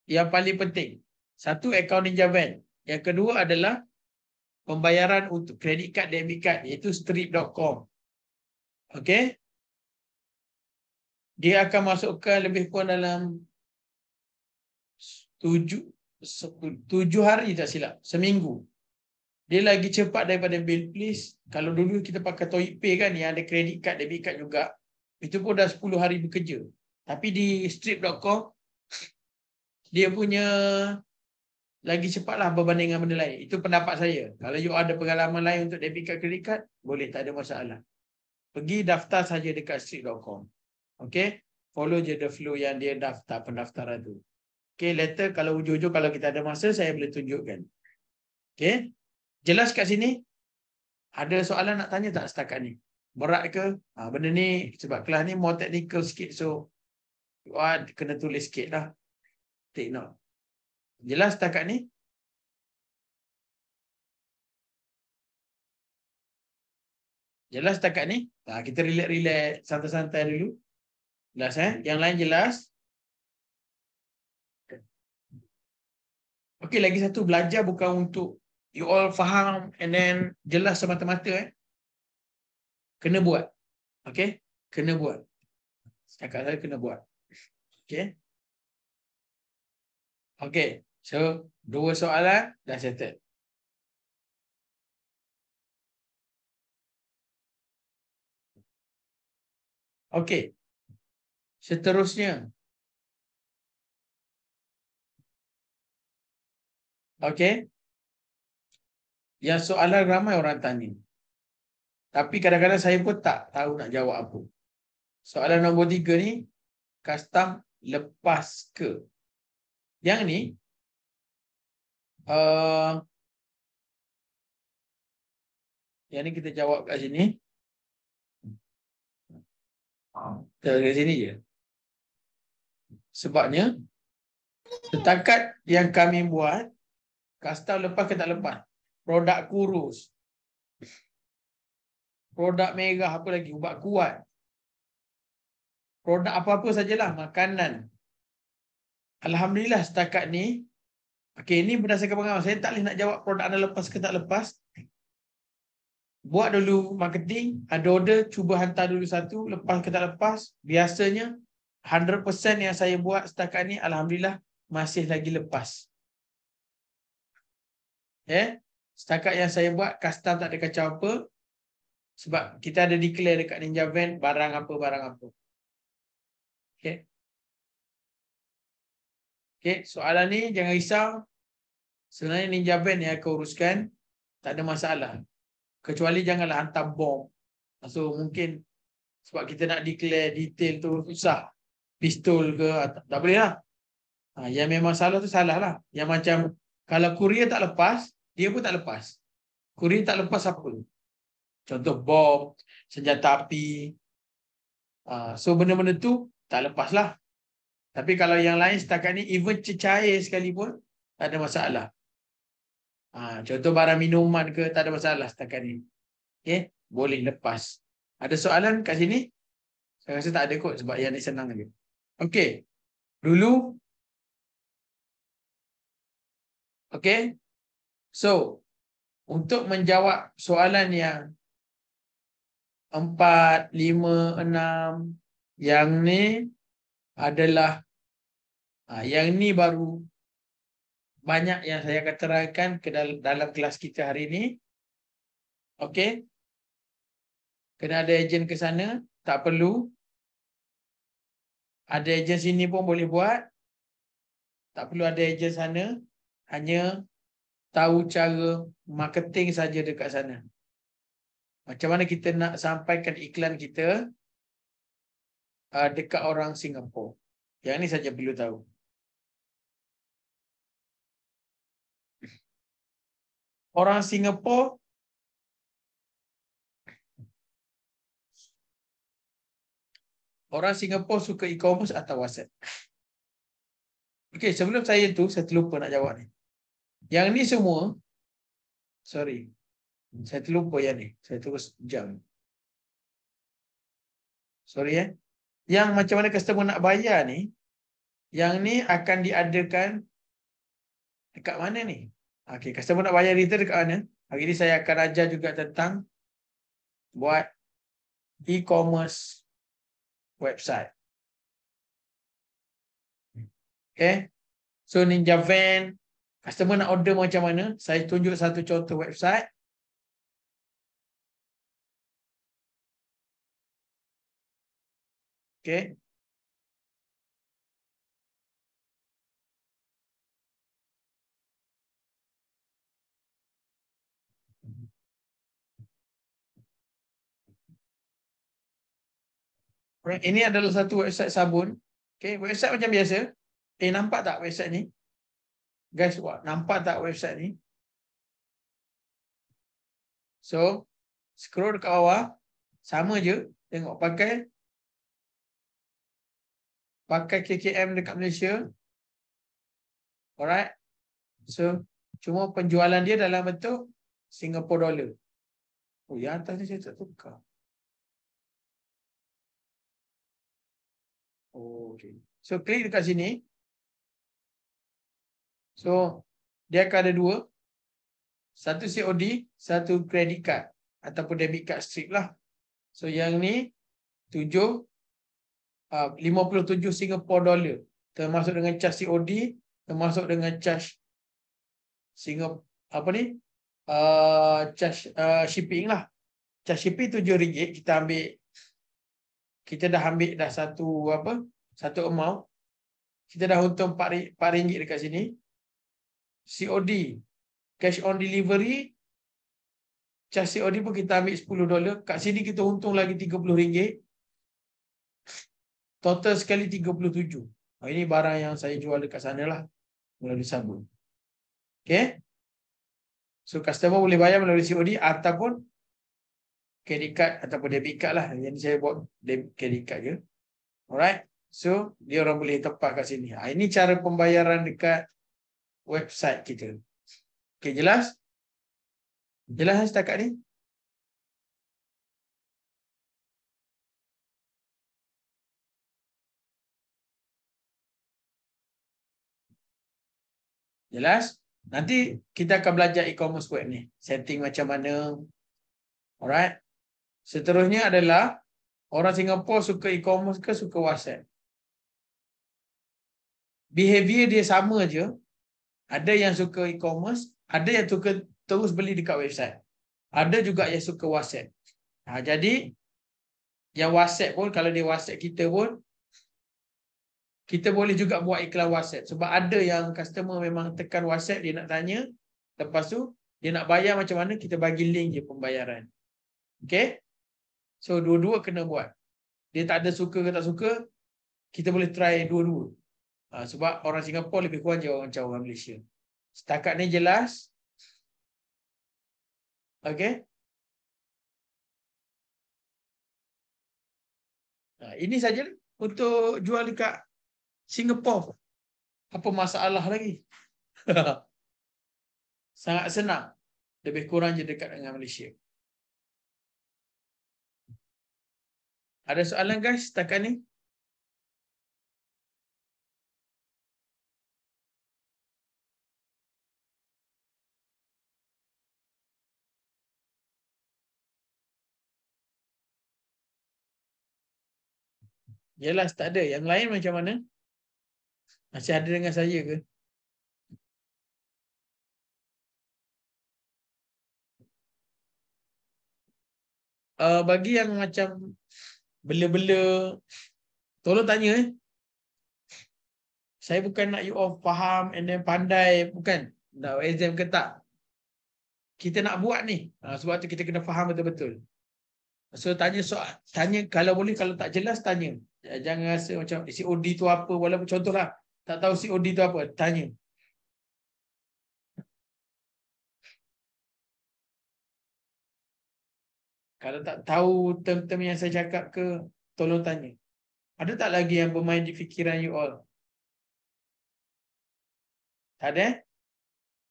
yang paling penting. Satu, account Ninja Van. Yang kedua adalah pembayaran untuk credit card, debit card, iaitu strip.com. Okay? Dia akan masukkan lebih kurang dalam 7 hari tak silap. Seminggu. Dia lagi cepat daripada Bill Please. Kalau dulu kita pakai ToyPay kan, yang ada credit card, debit card juga. Itu pun dah 10 hari bekerja. Tapi di strip.com, dia punya lagi cepatlah berbanding dengan benda lain. Itu pendapat saya. Kalau you ada pengalaman lain untuk debit card, credit card, boleh, tak ada masalah. Pergi daftar saja dekat strip.com. Okay? Follow je the flow yang dia daftar, pendaftaran tu. Okay, later kalau ujung-ujung kalau kita ada masa, saya boleh tunjukkan. Okay? Jelas kat sini? Ada soalan nak tanya tak setakat ni? Berat ke? Benda ni, sebab kelas ni more technical sikit. So, kena tulis sikit lah. Take note. Jelas setakat ni? Jelas setakat ni? Kita relax-relax, santai-santai dulu. Jelas Yang lain jelas? Okey, lagi satu, belajar bukan untuk you all faham and then jelas semata-mata Kena buat. Okey? Kena buat. Setakat saya kena buat. Okey? Okey. So, 2 soalan dah settle. Okey. Seterusnya. Okey. Yang soalan ramai orang tanya. Tapi kadang-kadang saya pun tak tahu nak jawab apa. Soalan nombor 3 ni, custom lepas ke? Yang ni, yang ni kita jawab kat sini. Dari sini je. Sebabnya, setakat yang kami buat, custom lepas ke tak lepas? Produk kurus. Produk merah, apa lagi? Ubat kuat. Produk apa-apa sajalah, makanan. Alhamdulillah setakat ni, okey, ni berdasarkan pengalaman. Saya tak boleh nak jawab produk anda lepas ke tak lepas. Buat dulu marketing, ada order, cuba hantar dulu satu, lepas ke tak lepas. Biasanya 100% yang saya buat setakat ni, alhamdulillah masih lagi lepas. Setakat yang saya buat, custom tak ada kacau apa. Sebab kita ada declare dekat Ninja Van barang apa. Okey. Okey, soalan ni jangan risau. Sebenarnya Ninja Van yang akan uruskan, tak ada masalah. Kecuali janganlah hantar bom. So mungkin sebab kita nak declare detail tu susah. Pistol ke, tak boleh lah. Yang memang salah tu salah lah. Yang macam kalau kurier tak lepas, dia pun tak lepas. Kurier tak lepas apa? Contoh bom, senjata api. So benda-benda tu tak lepas lah. Tapi kalau yang lain setakat ni, even cecair sekalipun, tak ada masalah. Contoh barang minuman ke, tak ada masalah setakat ni. Okay, boleh lepas. Ada soalan kat sini? Saya rasa tak ada kot sebab yang ni senang je. Okay, dulu. Okay, so untuk menjawab soalan yang 4, 5, 6, yang ni adalah yang ni baru banyak yang saya akan terangkan ke dalam kelas kita hari ini. Okey. Kena ada ejen ke sana, tak perlu. Ada ejen sini pun boleh buat. Tak perlu ada ejen sana. Hanya tahu cara marketing saja dekat sana. Macam mana kita nak sampaikan iklan kita dekat orang Singapura. Yang ni saja perlu tahu. Orang Singapura suka e-commerce atau WhatsApp? Okey, sebelum saya terlupa nak jawab ni. Yang ni semua, sorry, saya terlupa yang ni. Saya terus jam. Sorry Yang macam mana customer nak bayar ni, yang ni akan diadakan dekat mana ni? Okey, customer nak bayar kita dekat mana? Hari ni saya akan ajar juga tentang buat e-commerce website. Okay. So Ninja Van, customer nak order macam mana? Saya tunjuk satu contoh website. Okay. Ini adalah satu website sabun. Okay, website macam biasa. Nampak tak website ni? Guys, nampak tak website ni? So, scroll dekat bawah. Sama je. Tengok pakai KKM dekat Malaysia. Alright. So, cuma penjualan dia dalam bentuk Singapore dollar. Oh, yang atas ni saya tak tukar. Oh, okay. So, klik dekat sini. So, dia akan ada dua. Satu COD, satu credit card. Ataupun debit card strip lah. So, yang ni 57 Singapore dollar. Termasuk dengan charge COD, termasuk dengan charge charge shipping lah. Charge shipping RM7 kita dah ambil dah satu amount. Kita dah untung RM4 dekat sini. COD, cash on delivery, charge COD pun kita ambil $10. Kat sini kita untung lagi RM30. Total sekali 37. Ini barang yang saya jual dekat sana lah. Melalui sabun. Okay. So, customer boleh bayar melalui COD ataupun credit card ataupun debit card lah. Yang ni saya buat credit card je. Alright. So, dia orang boleh tepat kat sini. Ini cara pembayaran dekat website kita. Okay, jelas? Jelas setakat ni? Jelas? Nanti kita akan belajar e-commerce web ni. Setting macam mana. Alright. Seterusnya adalah orang Singapura suka e-commerce ke suka WhatsApp? Behavior dia sama je. Ada yang suka e-commerce, ada yang suka terus beli dekat website. Ada juga yang suka WhatsApp. Jadi yang WhatsApp pun, kalau dia WhatsApp kita pun, kita boleh juga buat iklan WhatsApp. Sebab ada yang customer memang tekan WhatsApp, dia nak tanya, lepas tu dia nak bayar macam mana, kita bagi link je pembayaran. Okay. So dua-dua kena buat. Dia tak ada suka ke tak suka, kita boleh try dua-dua. Sebab orang Singapura lebih kurang je macam orang Malaysia. Setakat ni jelas? Okay. Ini saja untuk jual dekat Singapura. Apa masalah lagi? Sangat senang. Lebih kurang je dekat dengan Malaysia. Ada soalan guys setakat ni? Jelas tak ada. Yang lain macam mana? Masih ada dengan saya ke? Bagi yang macam bela-bela, tolong tanya Saya bukan nak you all faham and then pandai, bukan. Nak exam ke tak? Kita nak buat ni. Sebab tu kita kena faham betul-betul. So tanya soal, tanya kalau boleh, kalau tak jelas tanya. Jangan rasa macam COD tu apa, walaupun contohlah tak tahu COD tu apa, tanya. Kalau tak tahu term-term yang saya cakap ke, tolong tanya. Ada tak lagi yang bermain di fikiran you all? Tak ada?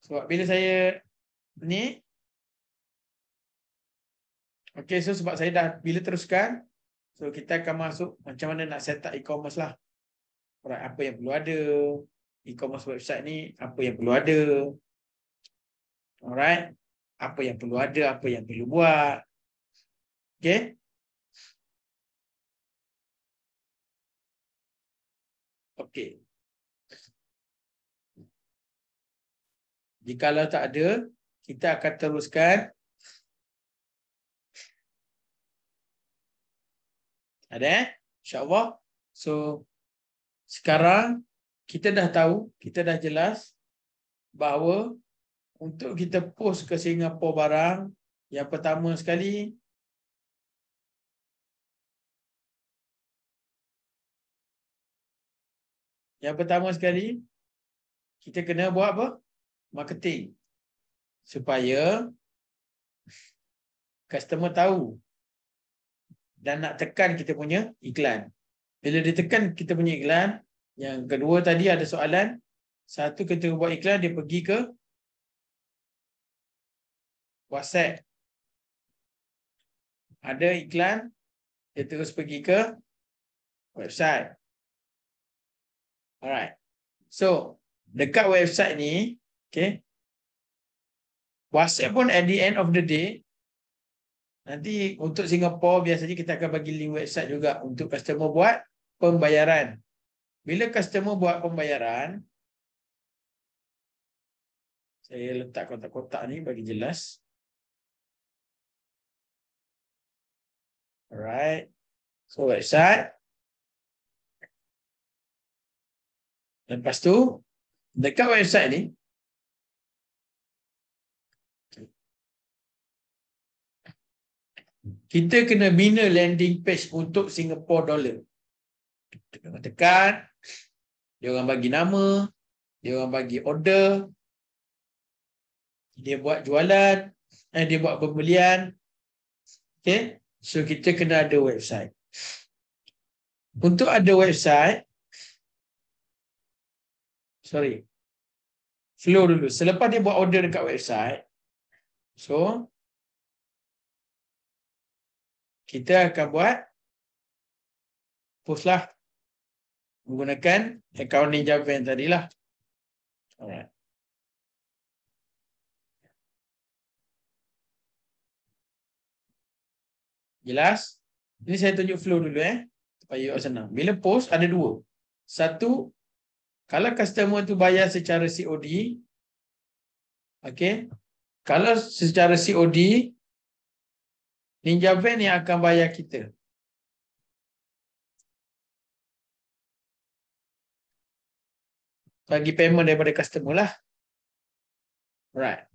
Sebab bila saya ni, okay, so sebab saya dah bila teruskan, so kita akan masuk macam mana nak set up e-commerce lah. Alright, apa yang perlu ada, e-commerce website ni, apa yang perlu ada. Alright, apa yang perlu ada, apa yang perlu buat. Okay? Okay. Jikalau tak ada, kita akan teruskan. Ada InsyaAllah. So, sekarang kita dah tahu, kita dah jelas bahawa untuk kita post ke Singapura barang, yang pertama sekali, kita kena buat apa? Marketing. Supaya customer tahu dan nak tekan kita punya iklan. Bila ditekan kita punya iklan, yang kedua tadi ada soalan, satu kita buat iklan, dia pergi ke WhatsApp. Ada iklan, dia terus pergi ke website. Alright. So, dekat website ni, okay, WhatsApp pun at the end of the day, nanti untuk Singapura biasanya kita akan bagi link website juga untuk customer buat pembayaran. Bila customer buat pembayaran, saya letak kotak-kotak ni bagi jelas. Alright. So website. Lepas tu, dekat website ni, kita kena bina landing page untuk Singapore dollar. Tekan, dia orang bagi nama, dia orang bagi order, dia buat jualan, dia buat pembelian. Okay, so kita kena ada website. Untuk ada website, flow dulu. Selepas dia buat order dekat website, so kita akan buat post lah menggunakan akaun Ninja Van tadilah. Alright. Jelas? Ini saya tunjuk flow dulu supaya senang. Bila post ada dua. Satu, kalau customer tu bayar secara COD, okay, kalau secara COD, Ninja Van yang akan bayar kita. Bagi payment daripada customer lah. Right.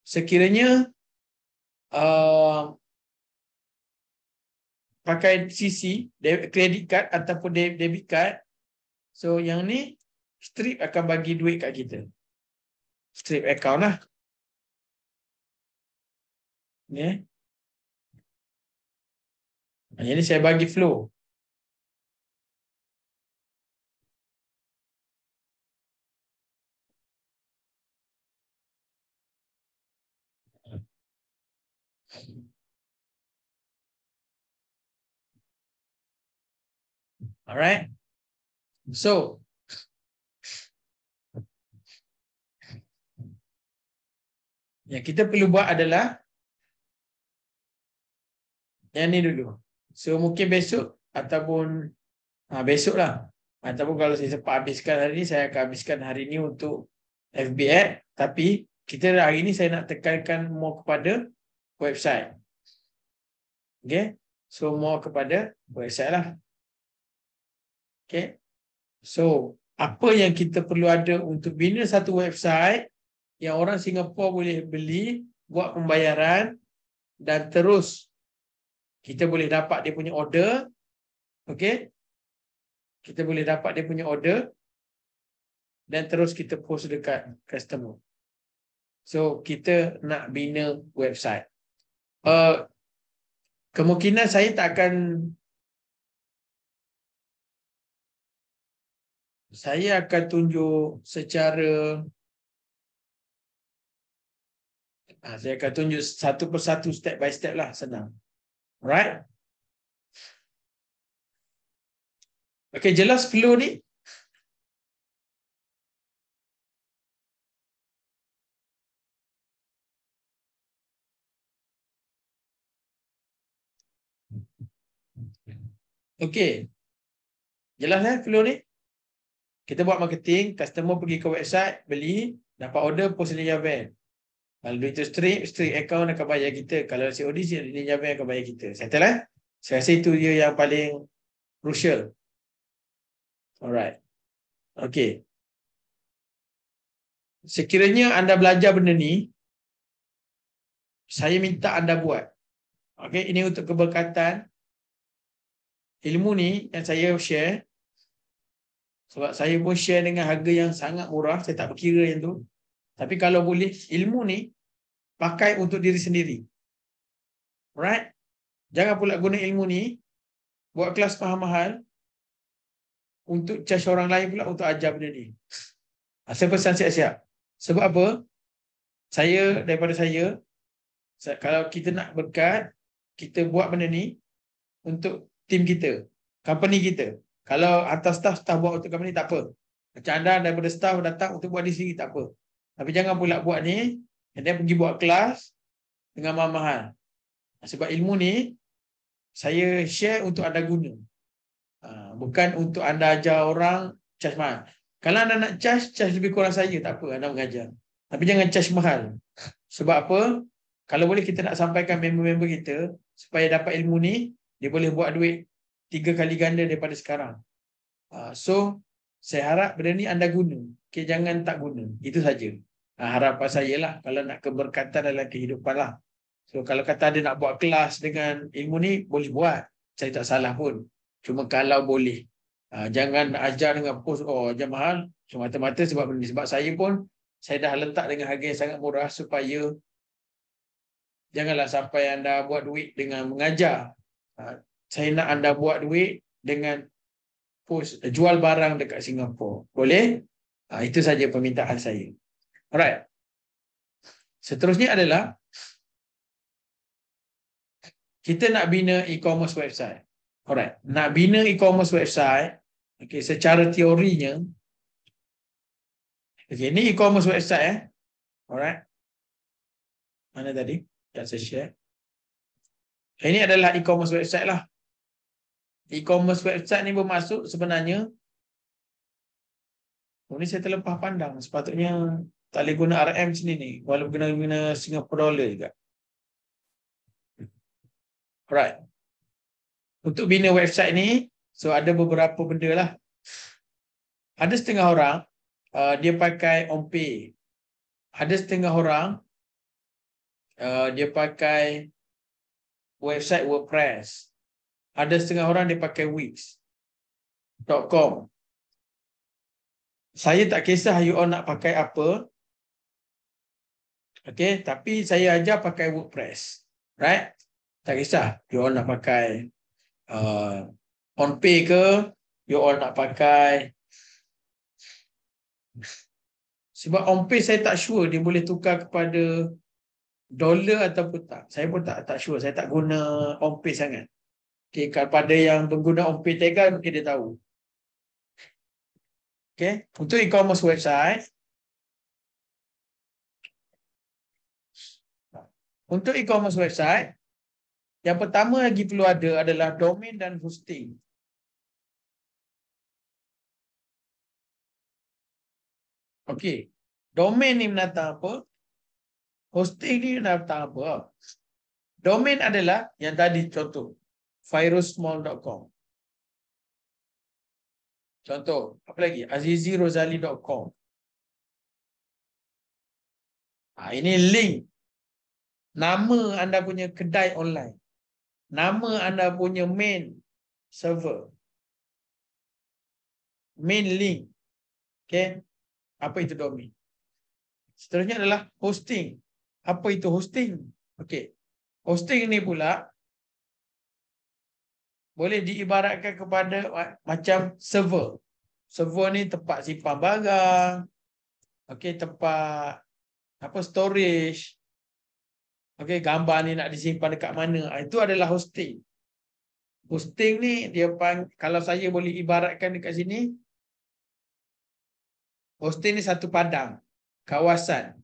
Sekiranya pakai CC, credit card ataupun debit card, so yang ni strip akan bagi duit kat kita. Strip account lah. Ni. Yang ni saya bagi flow. Alright. So, yang kita perlu buat adalah yang ni dulu. So, mungkin besok ataupun besok lah. Ataupun kalau saya sempat habiskan hari ni, saya akan habiskan hari ni untuk FBX. Tapi, kita hari ni saya nak tekankan more kepada website. Okay. So, more kepada website lah. Okay. So, apa yang kita perlu ada untuk bina satu website yang orang Singapura boleh beli, buat pembayaran dan terus kita boleh dapat dia punya order. Okay. Kita boleh dapat dia punya order dan terus kita post dekat customer. So, kita nak bina website. Kemungkinan saya tak akan tunjuk secara saya akan tunjuk satu persatu, step by step lah, senang. Alright? Okay, jelas flow ni? Okay. Jelas flow ni? Kita buat marketing, customer pergi ke website, beli, dapat order, post Ninja Van. Kalau duit itu straight account akan bayar kita. Kalau COD, Ninja Van akan bayar kita. Settle Saya rasa itu dia yang paling crucial. Alright. Okay. Sekiranya anda belajar benda ni, saya minta anda buat. Okay, ini untuk keberkatan. Ilmu ni yang saya share, sebab saya pun share dengan harga yang sangat murah, saya tak berkira yang tu. Tapi kalau boleh, ilmu ni pakai untuk diri sendiri. Alright? Jangan pula guna ilmu ni buat kelas mahal-mahal untuk charge orang lain pula untuk ajar benda ni. Saya pesan siap-siap. Sebab apa? Daripada saya, kalau kita nak berkat, kita buat benda ni untuk tim kita, company kita. Kalau atas staff buat untuk company, tak apa. Macam anda daripada staff datang untuk buat di sini, tak apa. Tapi jangan pula buat ni, dan pergi buat kelas dengan mahal-mahal. Sebab ilmu ni, saya share untuk anda guna. Bukan untuk anda ajar orang charge mahal. Kalau anda nak charge lebih kurang saya, tak apa, anda mengajar. Tapi jangan charge mahal. Sebab apa? Kalau boleh kita nak sampaikan member-member kita, supaya dapat ilmu ni, dia boleh buat duit 3 kali ganda daripada sekarang. So, saya harap benda ni anda guna. Okay, jangan tak guna. Itu saja. Harapan saya lah. Kalau nak keberkatan dalam kehidupan lah. So, kalau kata ada nak buat kelas dengan ilmu ni, boleh buat. Saya tak salah pun. Cuma kalau boleh. Jangan ajar dengan post, ajar mahal. Semata-mata sebab benda ni. Sebab saya pun, saya dah letak dengan harga yang sangat murah supaya janganlah sampai anda buat duit dengan mengajar. Saya nak anda buat duit dengan post, jual barang dekat Singapura. Boleh? Itu saja permintaan saya. Alright. Seterusnya adalah kita nak bina e-commerce website. Alright. Nak bina e-commerce website, okay, secara teorinya, okay, ini e-commerce website. Alright. Mana tadi? Yang saya share. Ini adalah e-commerce website lah. E-commerce website ni bermaksud sebenarnya, ini saya terlepas pandang. Sepatutnya tak boleh guna RM sini ni. Walaupun guna Singapore dollar juga. Alright. Untuk bina website ni, so ada beberapa benda lah. Ada setengah orang, dia pakai OnPay. Ada setengah orang, dia pakai website WordPress. Ada setengah orang dia pakai Wix.com. Saya tak kisah you all nak pakai apa. Okay, tapi saya ajar pakai WordPress. Right? Tak kisah you all nak pakai OnPay ke, you all nak pakai. Sebab OnPay saya tak sure dia boleh tukar kepada dollar ataupun tak. Saya pun tak sure. Saya tak guna OnPay sangat. Okay, kepada yang pengguna OnPay Tegal mungkin dia tahu. Okay, untuk e-commerce website, yang pertama lagi perlu ada adalah domain dan hosting. Okey. Domain ni menatang apa? Hosting ni menatang apa? Domain adalah yang tadi contoh. virusmall.com. Contoh, apa lagi? azizirozali.com. Ini link. Nama anda punya kedai online. Nama anda punya main server. Main link. Okay. Apa itu domain? Seterusnya adalah hosting. Apa itu hosting? Okay. Hosting ini pula boleh diibaratkan kepada macam server. Server ni tempat simpan barang. Okay, tempat apa storage. Okay, gambar ni nak disimpan dekat mana. Itu adalah hosting. Hosting ni dia kalau saya boleh ibaratkan dekat sini, hosting ni satu padang, kawasan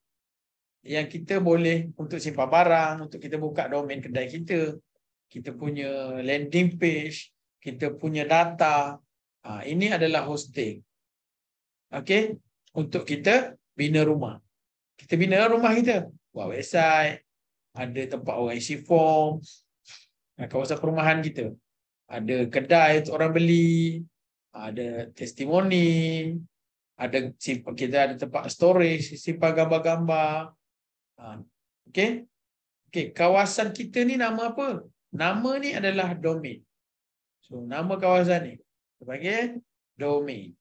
yang kita boleh untuk simpan barang, untuk kita buka domain kedai kita, kita punya landing page, kita punya data. Ini adalah hosting. Okey, untuk kita bina rumah. Kita bina rumah kita, buat website, ada tempat orang isi form, kawasan perumahan kita. Ada kedai untuk orang beli, ada testimoni, kita ada tempat storage, simpan gambar-gambar. Okey. Okey, kawasan kita ni nama apa? Nama ni adalah domain. So, nama kawasan ni kita panggil domain.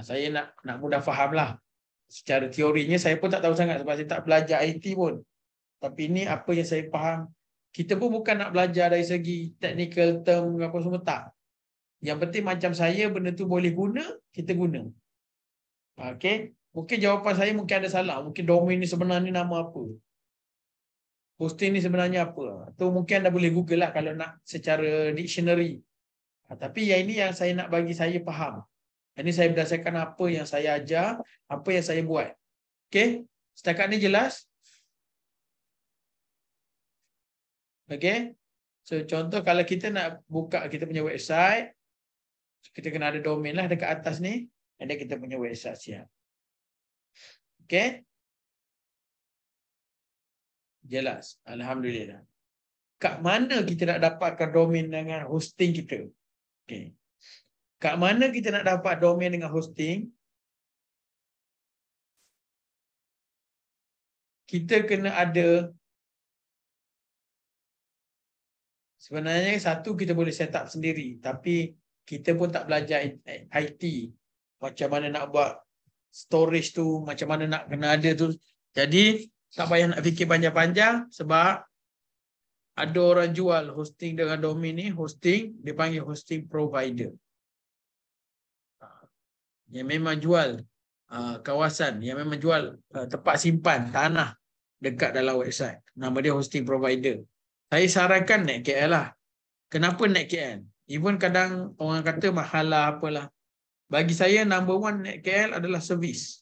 Saya nak mudah fahamlah. Secara teorinya saya pun tak tahu sangat sebab saya tak belajar IT pun. Tapi ini apa yang saya faham. Kita pun bukan nak belajar dari segi technical term apa semua, tak. Yang penting macam saya benda tu boleh guna, kita guna. Okey. Mungkin jawapan saya mungkin ada salah. Mungkin domain ni sebenarnya nama apa? Hosting ni sebenarnya apa? Atau mungkin anda boleh Google lah kalau nak secara dictionary. Tapi yang ini yang saya nak bagi saya faham. Ini saya berdasarkan apa yang saya ajar, apa yang saya buat. Okey? Setakat ni jelas? Okey? So, contoh kalau kita nak buka kita punya website, kita kena ada domain lah dekat atas ni. Ada kita punya website siap. Okey? Jelas. Alhamdulillah. Kat mana kita nak dapatkan domain dengan hosting kita? Okey. Kat mana kita nak dapat domain dengan hosting? Kita kena ada, sebenarnya satu kita boleh set up sendiri, tapi kita pun tak belajar IT. Macam mana nak buat storage tu, macam mana nak kena ada tu. Jadi tak payah nak fikir panjang-panjang sebab ada orang jual hosting dengan domain ni, hosting dia panggil hosting provider. Yang memang jual kawasan, yang memang jual tempat simpan tanah dekat dalam website. Nama dia hosting provider. Saya sarankan naik KL lah. Kenapa naik KL? Even kadang orang kata mahal lah apalah. Bagi saya number one naik KL adalah servis.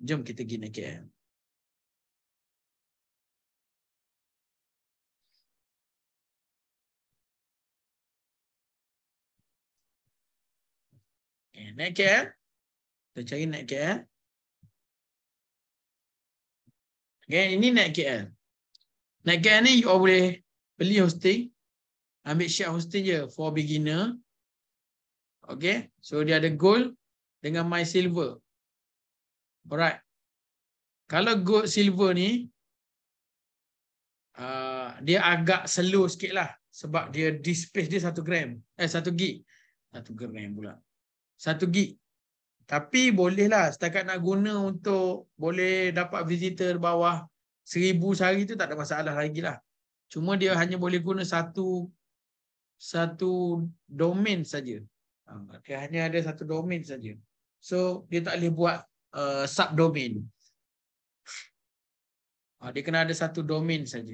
Jom kita pergi naik KL. Naik KL. Kita cari naik KL. Okay, ini naik KL. Naik KL ni you boleh beli hosting. Ambil share hosting je for beginner. Okay. So dia ada gold dengan my silver. Alright. Kalau gold silver ni dia agak slow sikit lah. Sebab dia disk space dia 1 gram. 1 gig. 1 gram pula. 1 gig. Tapi bolehlah setakat nak guna untuk boleh dapat visitor bawah 1000 sehari tu tak ada masalah lagi lah. Cuma dia hanya boleh guna satu domain saja. Dia hanya ada satu domain saja. So dia tak boleh buat subdomain. Dia kena ada satu domain saja.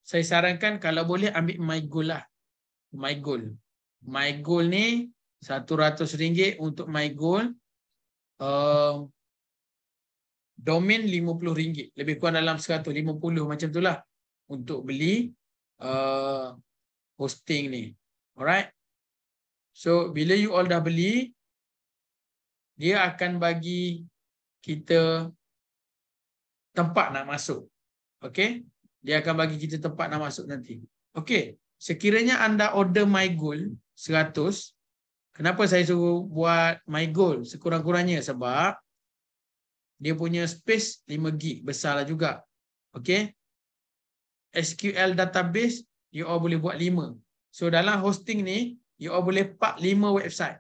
Saya sarankan kalau boleh ambil MyGoal lah. MyGoal. MyGoal ni RM100 untuk MyGoal. Domain RM50. Lebih kurang dalam 150 macam itulah untuk beli hosting ni. Alright. So bila you all dah beli, dia akan bagi kita tempat nak masuk. Okay. Dia akan bagi kita tempat nak masuk nanti. Okay. Sekiranya anda order MyGoal 100, kenapa saya suruh buat MyGoal sekurang-kurangnya? Sebab dia punya space 5 gig, besarlah juga. Okay. SQL database, you all boleh buat 5. So dalam hosting ni, you all boleh park 5 website.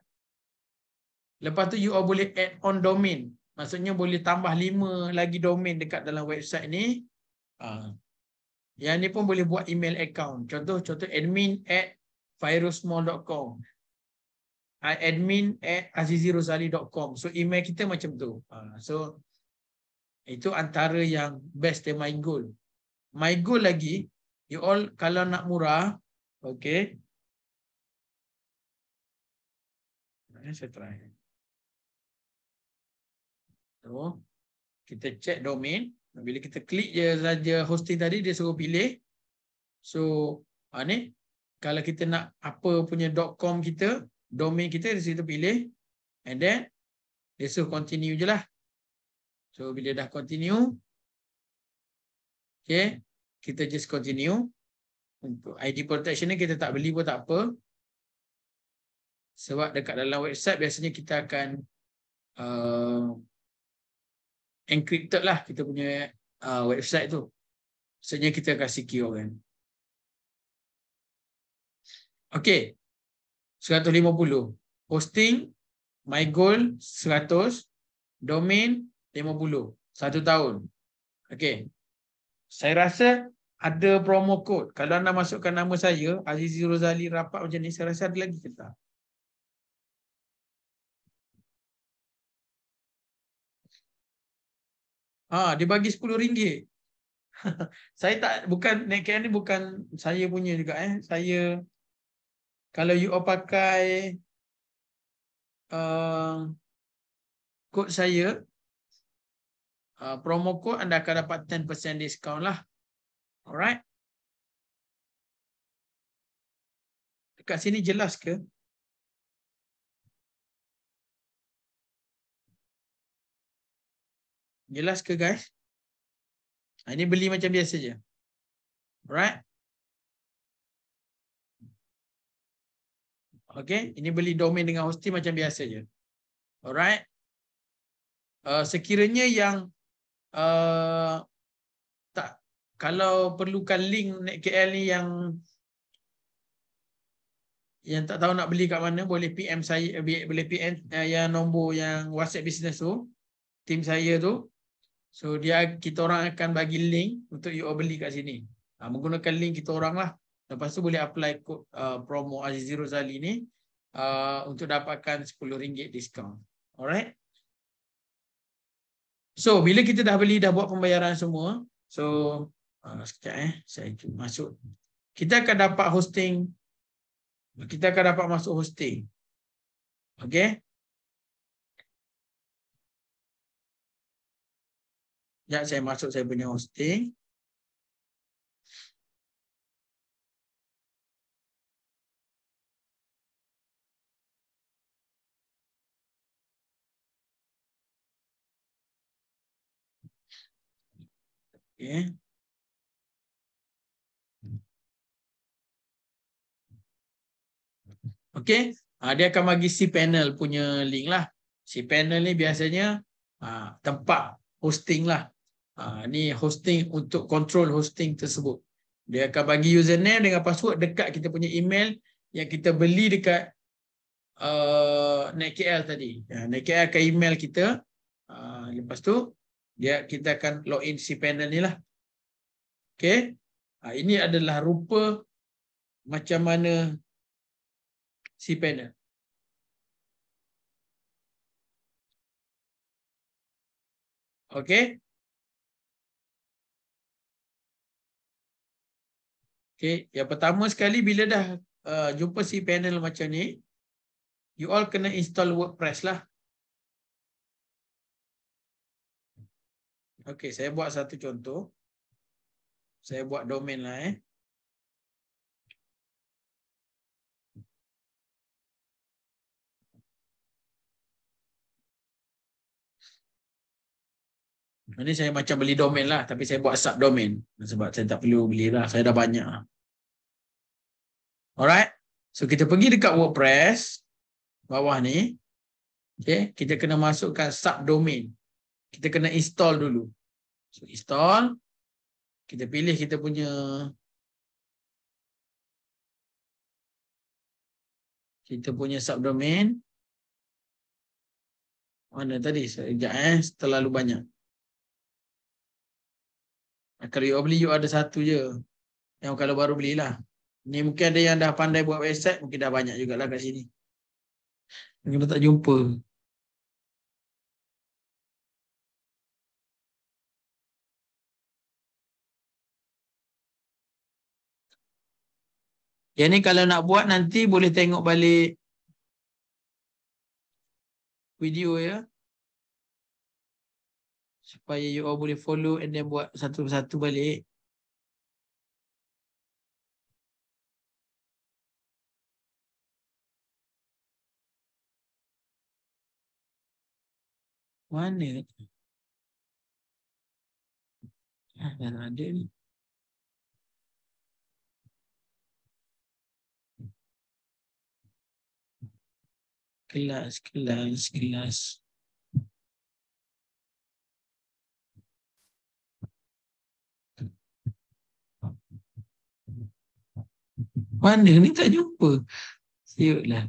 Lepas tu you all boleh add on domain. Maksudnya boleh tambah 5 lagi domain dekat dalam website ni. Yang ni pun boleh buat email account. Contoh admin@fairosmall.com, admin@azizirosali.com. So email kita macam tu. So itu antara yang best dari MyGoal. MyGoal lagi, you all kalau nak murah, okay. Saya try. So, kita check domain. Bila kita klik je saja hosting tadi, dia suruh pilih. So, ni kalau kita nak apa punya .com kita, domain kita, di situ pilih. And then, dia suruh continue je lah. So, bila dah continue, okay, kita just continue. Untuk ID protection ni kita tak beli pun tak apa. Sebab dekat dalam website biasanya kita akan encrypted lah kita punya website tu. Maksudnya kita akan secure kan. Okay. 150. Hosting, MyGoal 100. Domain 50. 1 tahun. Okay. Saya rasa ada promo code. Kalau anda masukkan nama saya, Azizi Rosali rapat macam ni, saya rasa ada lagi ke tak? Dia bagi RM10. Saya tak, bukan NetKL ni bukan saya punya juga Saya, kalau you all pakai kod saya, promo code, anda akan dapat 10% discount lah. Alright. Dekat sini jelas ke? Jelas ke guys? Ini beli macam biasa je. Alright. Okay. Ini beli domain dengan hosting macam biasa je. Alright. Sekiranya yang tak, kalau perlukan link NetKL ni yang tak tahu nak beli kat mana, boleh PM saya, boleh PM yang nombor yang WhatsApp business tu, tim saya tu. So kita orang akan bagi link untuk you all beli kat sini. Menggunakan link kita orang lah. Lepas tu boleh apply kod promo Azizi Rosali ni untuk dapatkan RM10 diskaun. Alright. So bila kita dah beli, dah buat pembayaran semua. So sekejap saya masuk. Kita akan dapat hosting. Kita akan dapat masuk hosting. Okay. Sekejap saya masuk saya punya hosting. Okay. Okay. Dia akan bagi cPanel punya link lah. cPanel ni biasanya tempat hosting lah. Ni hosting untuk control hosting tersebut. Dia akan bagi username dengan password dekat kita punya email yang kita beli dekat NetKL tadi. NetKL akan email kita. Lepas tu kita akan login cPanel ni lah. Okay. Ini adalah rupa macam mana cPanel. Okay. Okay, yang pertama sekali bila dah jumpa si panel macam ni, you all kena install WordPress lah. Okay, saya buat satu contoh. Saya buat domain lah Ini saya macam beli domain lah, tapi saya buat subdomain. Sebab saya tak perlu beli lah, saya dah banyak. Alright, so kita pergi dekat WordPress, bawah ni. Okay, kita kena masukkan subdomain. Kita kena install dulu. So install, kita pilih kita punya subdomain. Mana tadi? Sekejap terlalu banyak. Kalau you beli, you ada satu je. Yang kalau baru belilah. Ni mungkin ada yang dah pandai buat website, mungkin dah banyak jugalah kat sini. Mungkin tak jumpa. Yang ni kalau nak buat nanti boleh tengok balik video ya. Supaya you all boleh follow and then buat satu-satu balik. Mana? Dah ada ni. Kelas. Mana ni tak jumpa. Siutlah.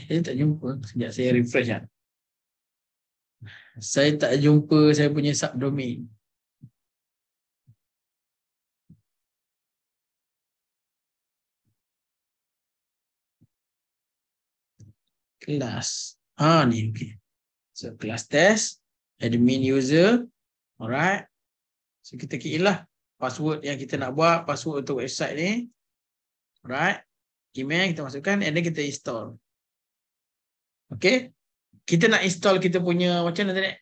Saya tak jumpa. Sekejap saya refresh lah. Saya tak jumpa saya punya subdomain. Kelas. Ni okay. So kelas test, admin user. Alright. So kita key in lah password yang kita nak buat, password untuk website ni. Alright. Email kita masukkan and then kita install. Okay. Kita nak install kita punya macam mana tadi?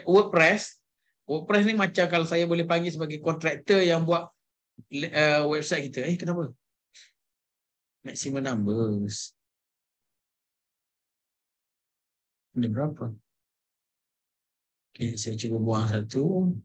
WordPress. WordPress ni macam kalau saya boleh panggil sebagai kontraktor yang buat website kita. Kenapa? Maximum numbers. Ada berapa? Okay, saya cuba buang satu.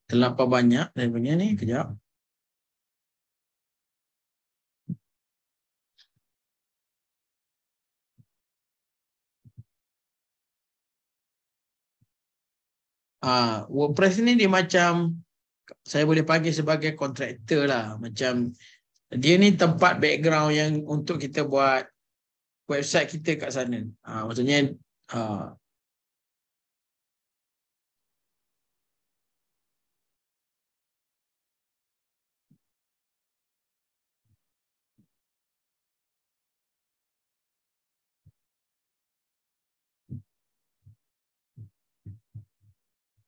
Terlampau banyak saya punya ni. Kejap. WordPress ni dia macam saya boleh panggil sebagai kontraktor lah. Macam dia ni tempat background yang untuk kita buat website kita kat sana. Maksudnya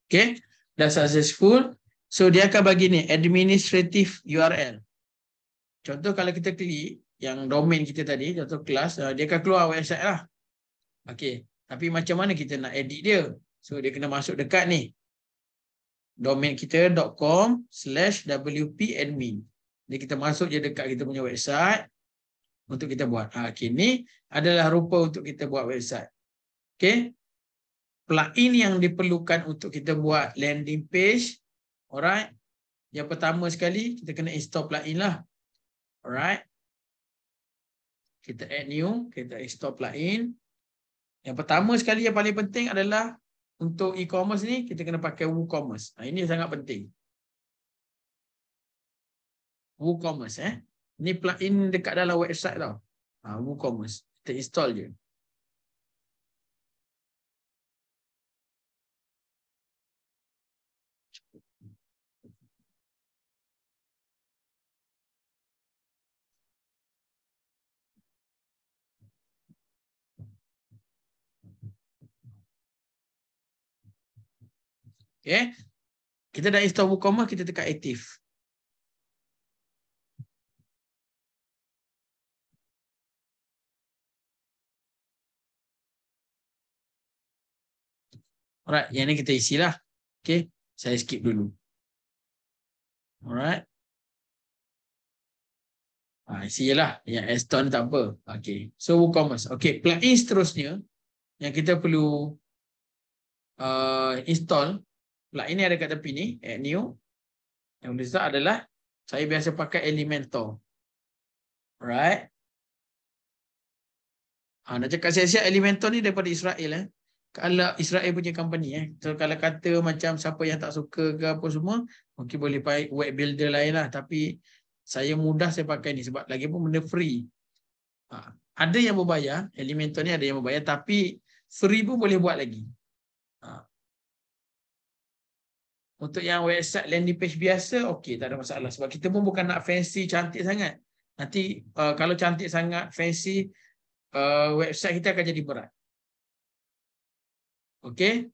okay, dah successful. So dia akan bagi ni administrative URL. Contoh kalau kita klik yang domain kita tadi, contoh kelas, dia akan keluar website lah. Okay, tapi macam mana kita nak edit dia? So dia kena masuk dekat ni. Domain kita .com/wp-admin. Jadi kita masuk je dekat kita punya website untuk kita buat. Okay, ni adalah rupa untuk kita buat website. Okay. Plugin yang diperlukan untuk kita buat landing page. Alright. Yang pertama sekali, kita kena install plugin lah. Alright. Kita add new, kita install plugin. Yang pertama sekali yang paling penting adalah untuk e-commerce ni, kita kena pakai WooCommerce. Ini sangat penting. WooCommerce. Ini plugin dekat dalam website tau. WooCommerce. Kita install je. Okay. Kita dah install WooCommerce, kita tekan aktif. Alright, yang ni kita isilah. Okay, saya skip dulu. Alright. Isi je lah. Yang install ni tak apa. Okay, so WooCommerce. Okay, plugin seterusnya yang kita perlu install. Plugin ni ada kat tepi ni, add new. Yang besar adalah saya biasa pakai Elementor. Alright. Nak cakap siap-siap Elementor ni daripada Israel. Kalau Israel punya company. So kalau kata macam siapa yang tak suka ke apa semua, mungkin boleh pakai web builder lain lah. Tapi saya mudah saya pakai ni sebab lagi pun benda free. Ada yang berbayar, Elementor ni ada yang berbayar, tapi free pun boleh buat lagi. Untuk yang website landing page biasa, okey, tak ada masalah. Sebab kita pun bukan nak fancy, cantik sangat. Nanti kalau cantik sangat, fancy, website kita akan jadi berat. Okey.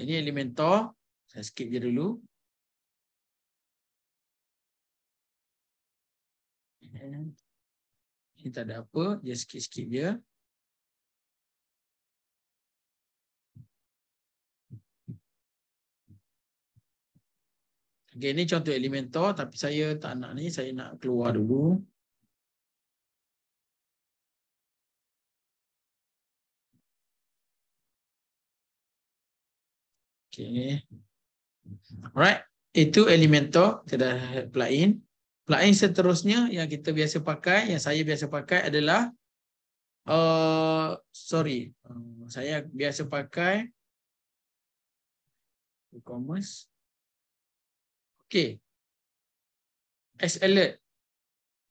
Ini Elementor. Saya skip je dulu. Ini tak ada apa. Dia skip-skip je. Okey, ini contoh Elementor. Tapi saya tak nak ni. Saya nak keluar dulu. Okey. Alright. Itu Elementor. Kita dah plugin. Plugin seterusnya yang kita biasa pakai, yang saya biasa pakai adalah saya biasa pakai WooCommerce. Okey. S-Alert.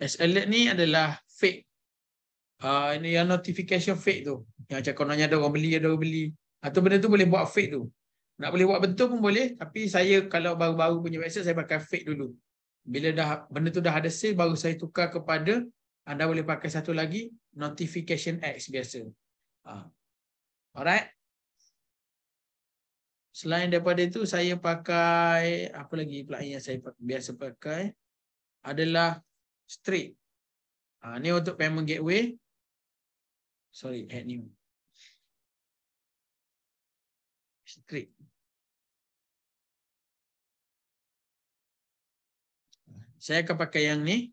S-Alert ni adalah fake. Ini yang notification fake tu. Yang macam kononnya ada orang beli. Atau benda tu boleh buat fake tu. Nak boleh buat betul pun boleh. Tapi saya kalau baru-baru punya website, saya pakai fake dulu. Bila dah benda tu dah ada sale, baru saya tukar kepada anda boleh pakai satu lagi, Notification X biasa. Alright. Selain daripada itu, saya pakai, apa lagi plugin yang saya biasa pakai adalah Stripe. Ni untuk payment gateway. Sorry, add new. Stripe. Saya akan pakai yang ni.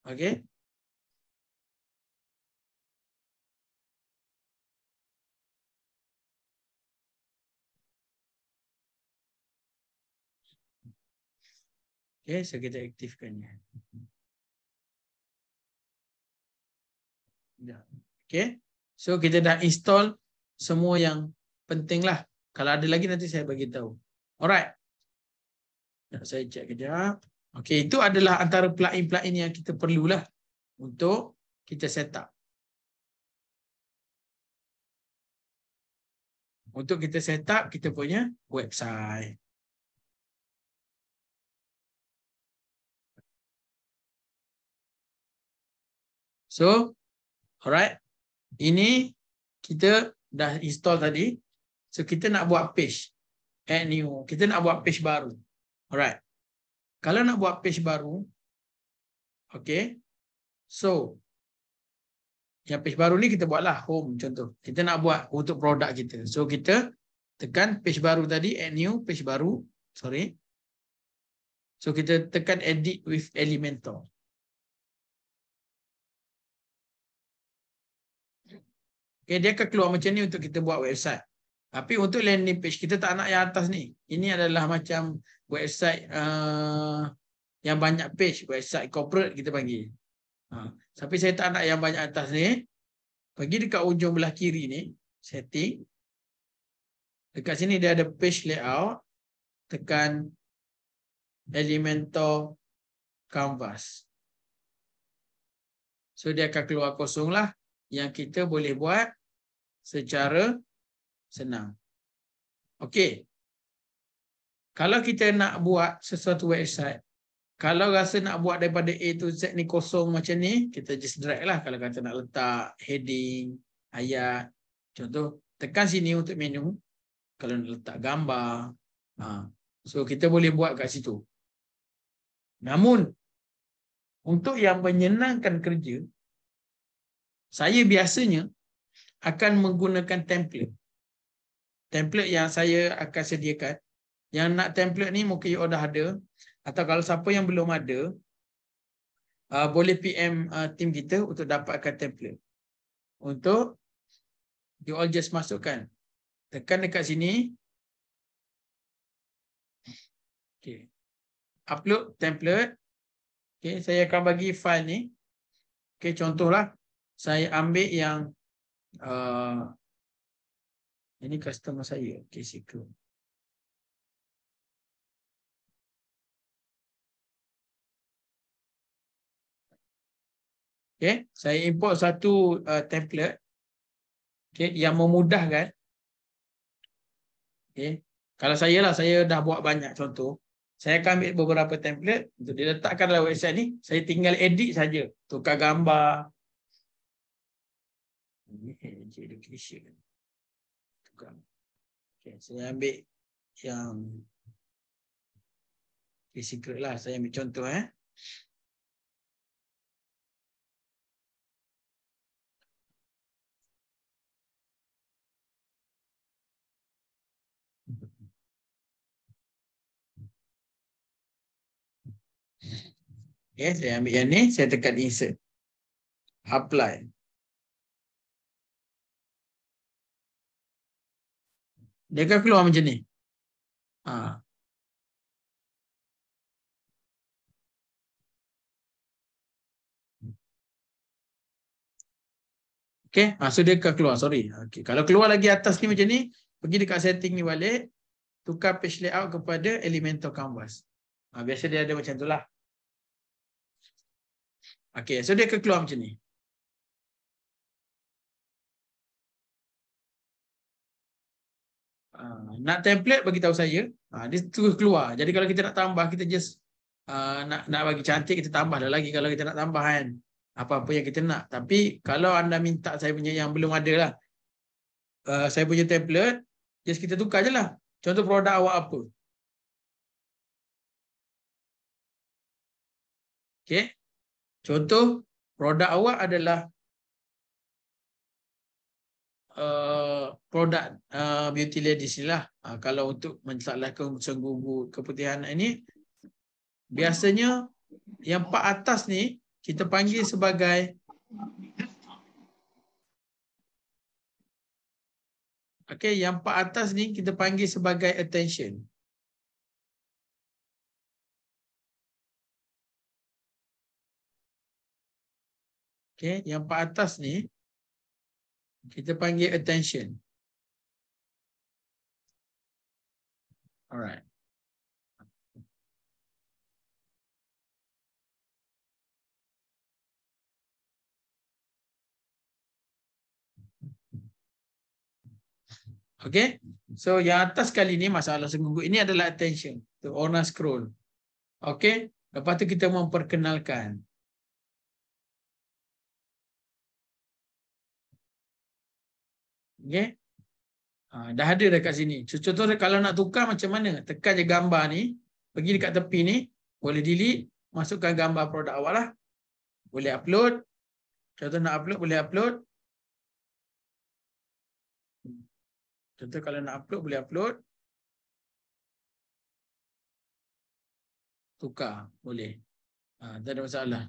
Okey. Okey, so kita aktifkannya. Okey. So kita dah install semua yang penting lah. Kalau ada lagi nanti saya bagi tahu. Alright. Saya cek kejap. Okey, itu adalah antara plugin-plugin yang kita perlulah untuk kita set up. Untuk kita set up kita punya website. So, alright. Ini kita dah install tadi. So, kita nak buat page. Add new. Kita nak buat page baru. Alright. Kalau nak buat page baru, okay. So, yang page baru ni kita buatlah home contoh. Kita nak buat untuk produk kita. So, kita tekan page baru tadi, add new, page baru. Sorry. So, kita tekan edit with Elementor. Okay, dia akan keluar macam ni untuk kita buat website. Tapi untuk landing page, kita tak nak yang atas ni. Ini adalah macam website yang banyak page. Website corporate kita panggil. Tapi saya tak nak yang banyak atas ni. Pergi dekat ujung belah kiri ni. Setting. Dekat sini dia ada page layout. Tekan Elementor Canvas. So dia akan keluar kosong lah yang kita boleh buat secara senang. Okey. Kalau kita nak buat sesuatu website, kalau rasa nak buat daripada A to Z ni kosong macam ni, kita just drag lah. Kalau kata nak letak heading, ayat. Contoh, tekan sini untuk menu. Kalau nak letak gambar. So, kita boleh buat kat situ. Namun, untuk yang menyenangkan kerja, saya biasanya akan menggunakan template. Template yang saya akan sediakan. Yang nak template ni mungkin you dah ada. Atau kalau siapa yang belum ada, boleh PM team kita untuk dapatkan template. Untuk you all just masukkan. Tekan dekat sini. Okay. Upload template. Okay, saya akan bagi file ni. Okay, contohlah. Saya ambil yang ini customer saya. Okay, secure. Okay, saya import satu template. Okay, yang memudahkan. Okay. Kalau saya lah, saya dah buat banyak contoh. Saya akan ambil beberapa template untuk diletakkan dalam website ni. Saya tinggal edit saja. Tukar gambar. Education. Tukar. Okay, saya ambil yang secret lah. Saya ambil contoh. Okay, saya ambil yang ni. Saya tekan insert. Apply. Dia akan keluar macam ni. Okay, so dia akan keluar. Sorry. Okay. Kalau keluar lagi atas ni macam ni, pergi dekat setting ni balik, tukar page layout kepada Elementor Canvas. Biasa dia ada macam tu lah. Okay, so dia akan keluar macam ni. Nak template bagi tahu saya, dia terus keluar. Jadi kalau kita nak tambah, kita just nak bagi cantik, kita tambah dah lagi kalau kita nak tambah kan. Apa-apa yang kita nak. Tapi kalau anda minta saya punya yang belum ada lah, saya punya template, just kita tukar je lah. Contoh produk awak apa. Okay. Contoh produk awak adalah produk beauty ladies ni lah. Kalau untuk masalah gugu keputihan ini, biasanya yang part atas ni kita panggil sebagai yang part atas ni kita panggil sebagai attention. Yang part atas ni kita panggil attention. Alright. Okay. So yang atas kali ni masalah senggugut ini adalah attention. So orang scroll. Okay. Lepas tu kita memperkenalkan. Okay. Dah ada dekat sini. Contoh kalau nak tukar macam mana? Tekan je gambar ni. Pergi dekat tepi ni. Boleh delete. Masukkan gambar produk awak lah. Boleh upload. Contoh nak upload, boleh upload. Contoh kalau nak upload, boleh upload. Tukar. Boleh. Tak ada masalah.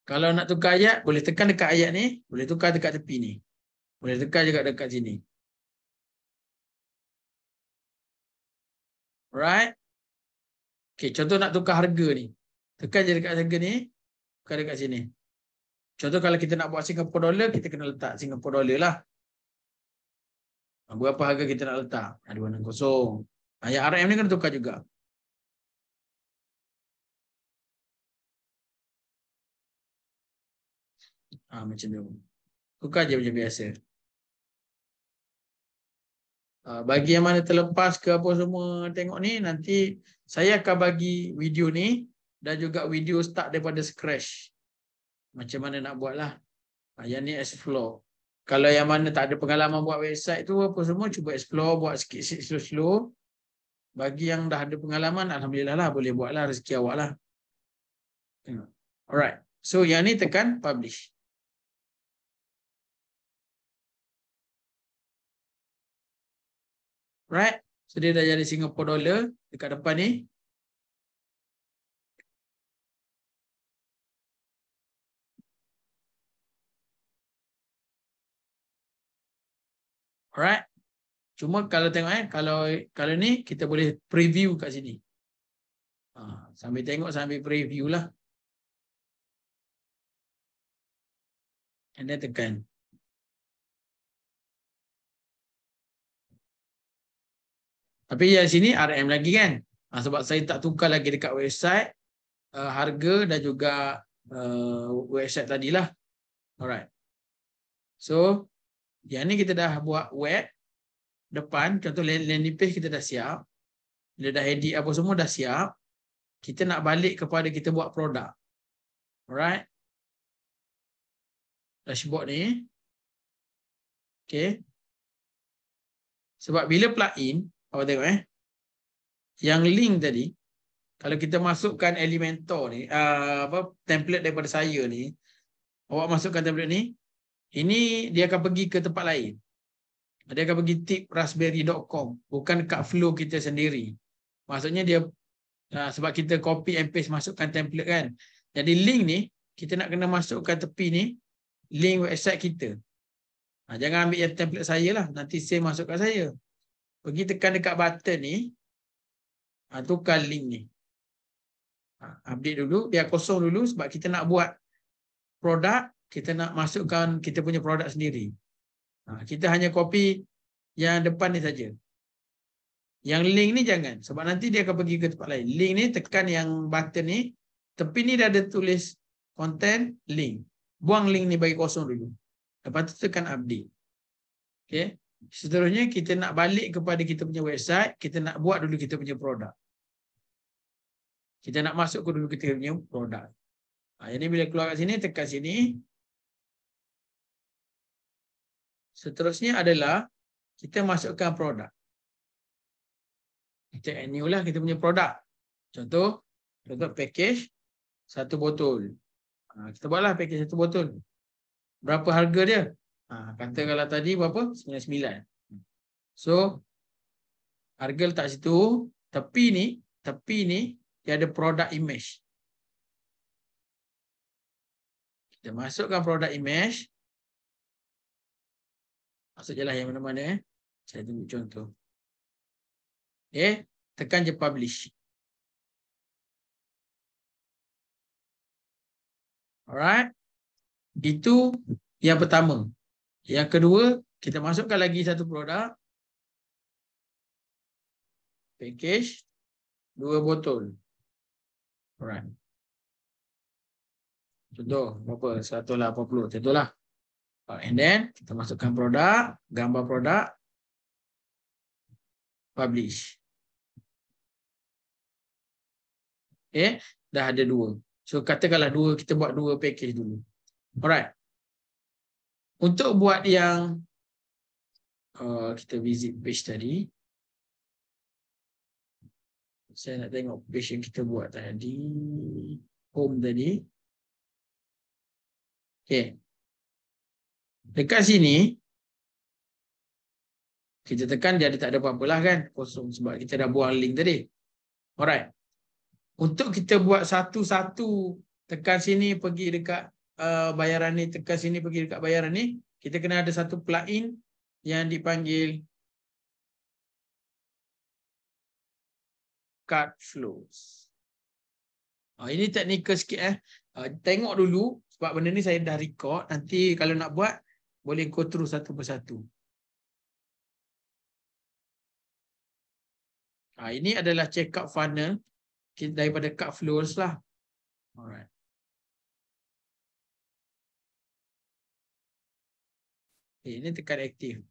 Kalau nak tukar ayat, boleh tekan dekat ayat ni. Boleh tukar dekat tepi ni. Boleh tekan juga dekat sini. Alright. Okay, contoh nak tukar harga ni. Tekan je dekat harga ni. Tukar dekat sini. Contoh kalau kita nak buat Singapore dollar, kita kena letak Singapore dollar lah. Berapa harga kita nak letak? 260. Yang RM ni kena tukar juga. Macam tu. Tukar je macam biasa. Bagi yang mana terlepas ke apa semua tengok ni, nanti saya akan bagi video ni dan juga video start daripada scratch. Macam mana nak buat lah. Yang ni explore. Kalau yang mana tak ada pengalaman buat website tu apa semua, cuba explore, buat sikit-sikit slow-slow. Bagi yang dah ada pengalaman, alhamdulillah lah, boleh buat lah, rezeki awak lah. Alright. So yang ni tekan publish. Right. So dia dah jadi Singapore dollar dekat depan ni. Alright. Cuma kalau tengok kalau ni kita boleh preview kat sini. Sambil tengok, sambil preview lah. And then tekan. Tapi yang sini RM lagi kan. Sebab saya tak tukar lagi dekat website harga dan juga website tadilah. Alright. So yang ni kita dah buat web depan. Contoh landing page kita dah siap. Bila dah edit apa semua dah siap. Kita nak balik kepada kita buat produk. Alright. Dashboard ni. Okay. Sebab bila plugin, awak tengok yang link tadi, kalau kita masukkan Elementor ni, template daripada saya ni, awak masukkan template ni, ini dia akan pergi ke tempat lain. Dia akan pergi tipraspberry.com, bukan kat flow kita sendiri. Maksudnya dia, sebab kita copy and paste masukkan template kan. Jadi link ni, kita nak kena masukkan tepi ni, link website kita. Jangan ambil yang template saya lah, nanti saya masukkan saya. Pergi tekan dekat button ni, tukar link ni. Update dulu, biar kosong dulu sebab kita nak buat produk, kita nak masukkan kita punya produk sendiri. Kita hanya copy yang depan ni saja. Yang link ni jangan, sebab nanti dia akan pergi ke tempat lain. Link ni tekan yang button ni, tepi ni dah ada tulis content link. Buang link ni, bagi kosong dulu. Lepas tu tekan update. Okay. Seterusnya kita nak balik kepada kita punya website, kita nak buat dulu kita punya produk. Kita nak masuk ke dulu kita punya produk. Jadi bila keluar kat sini, tekan sini. Seterusnya adalah kita masukkan produk. Kita add new lah kita punya produk. Contoh package 1 botol. Kita buatlah package 1 botol. Berapa harga dia? Katakanlah tadi berapa? 99. So harga letak situ. Tepi ni dia ada product image. Kita masukkan product image. Masuk je lah yang mana-mana. Saya tunjuk contoh. Okay. Tekan je publish. Alright. Itu yang pertama. Yang kedua, kita masukkan lagi satu produk. Package 2 botol. Alright. Contoh berapa? 180. Contohlah. And then kita masukkan produk, gambar produk, publish. Okay, dah ada 2. So katakanlah 2, kita buat 2 package dulu. Alright. Untuk buat yang kita visit page tadi. Saya nak tengok page yang kita buat tadi. Home tadi. Okay. Dekat sini kita tekan dia ada tak ada apa-apa lah kan. Kosong sebab kita dah buang link tadi. Alright. Untuk kita buat satu-satu, tekan sini pergi dekat bayaran ni, tekan sini pergi dekat bayaran ni, kita kena ada satu plugin yang dipanggil card flows. Ini teknikal sikit tengok dulu sebab benda ni saya dah record, nanti kalau nak buat boleh go through satu persatu. Ini adalah check out funnel daripada card flows lah. Alright. Ini tekan aktif.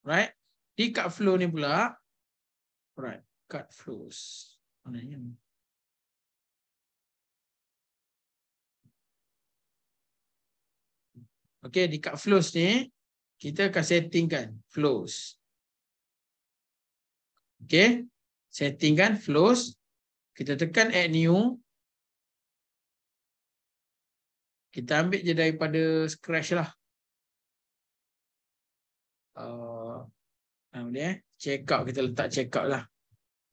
Right? Di cut flow ni pula, right, cut flows. Mana ni? Okey, di cut flows ni kita akan settingkan flows. Okey, settingkan flows. Kita tekan add new. Kita ambil je daripada scratch lah. Check out, kita letak check out lah.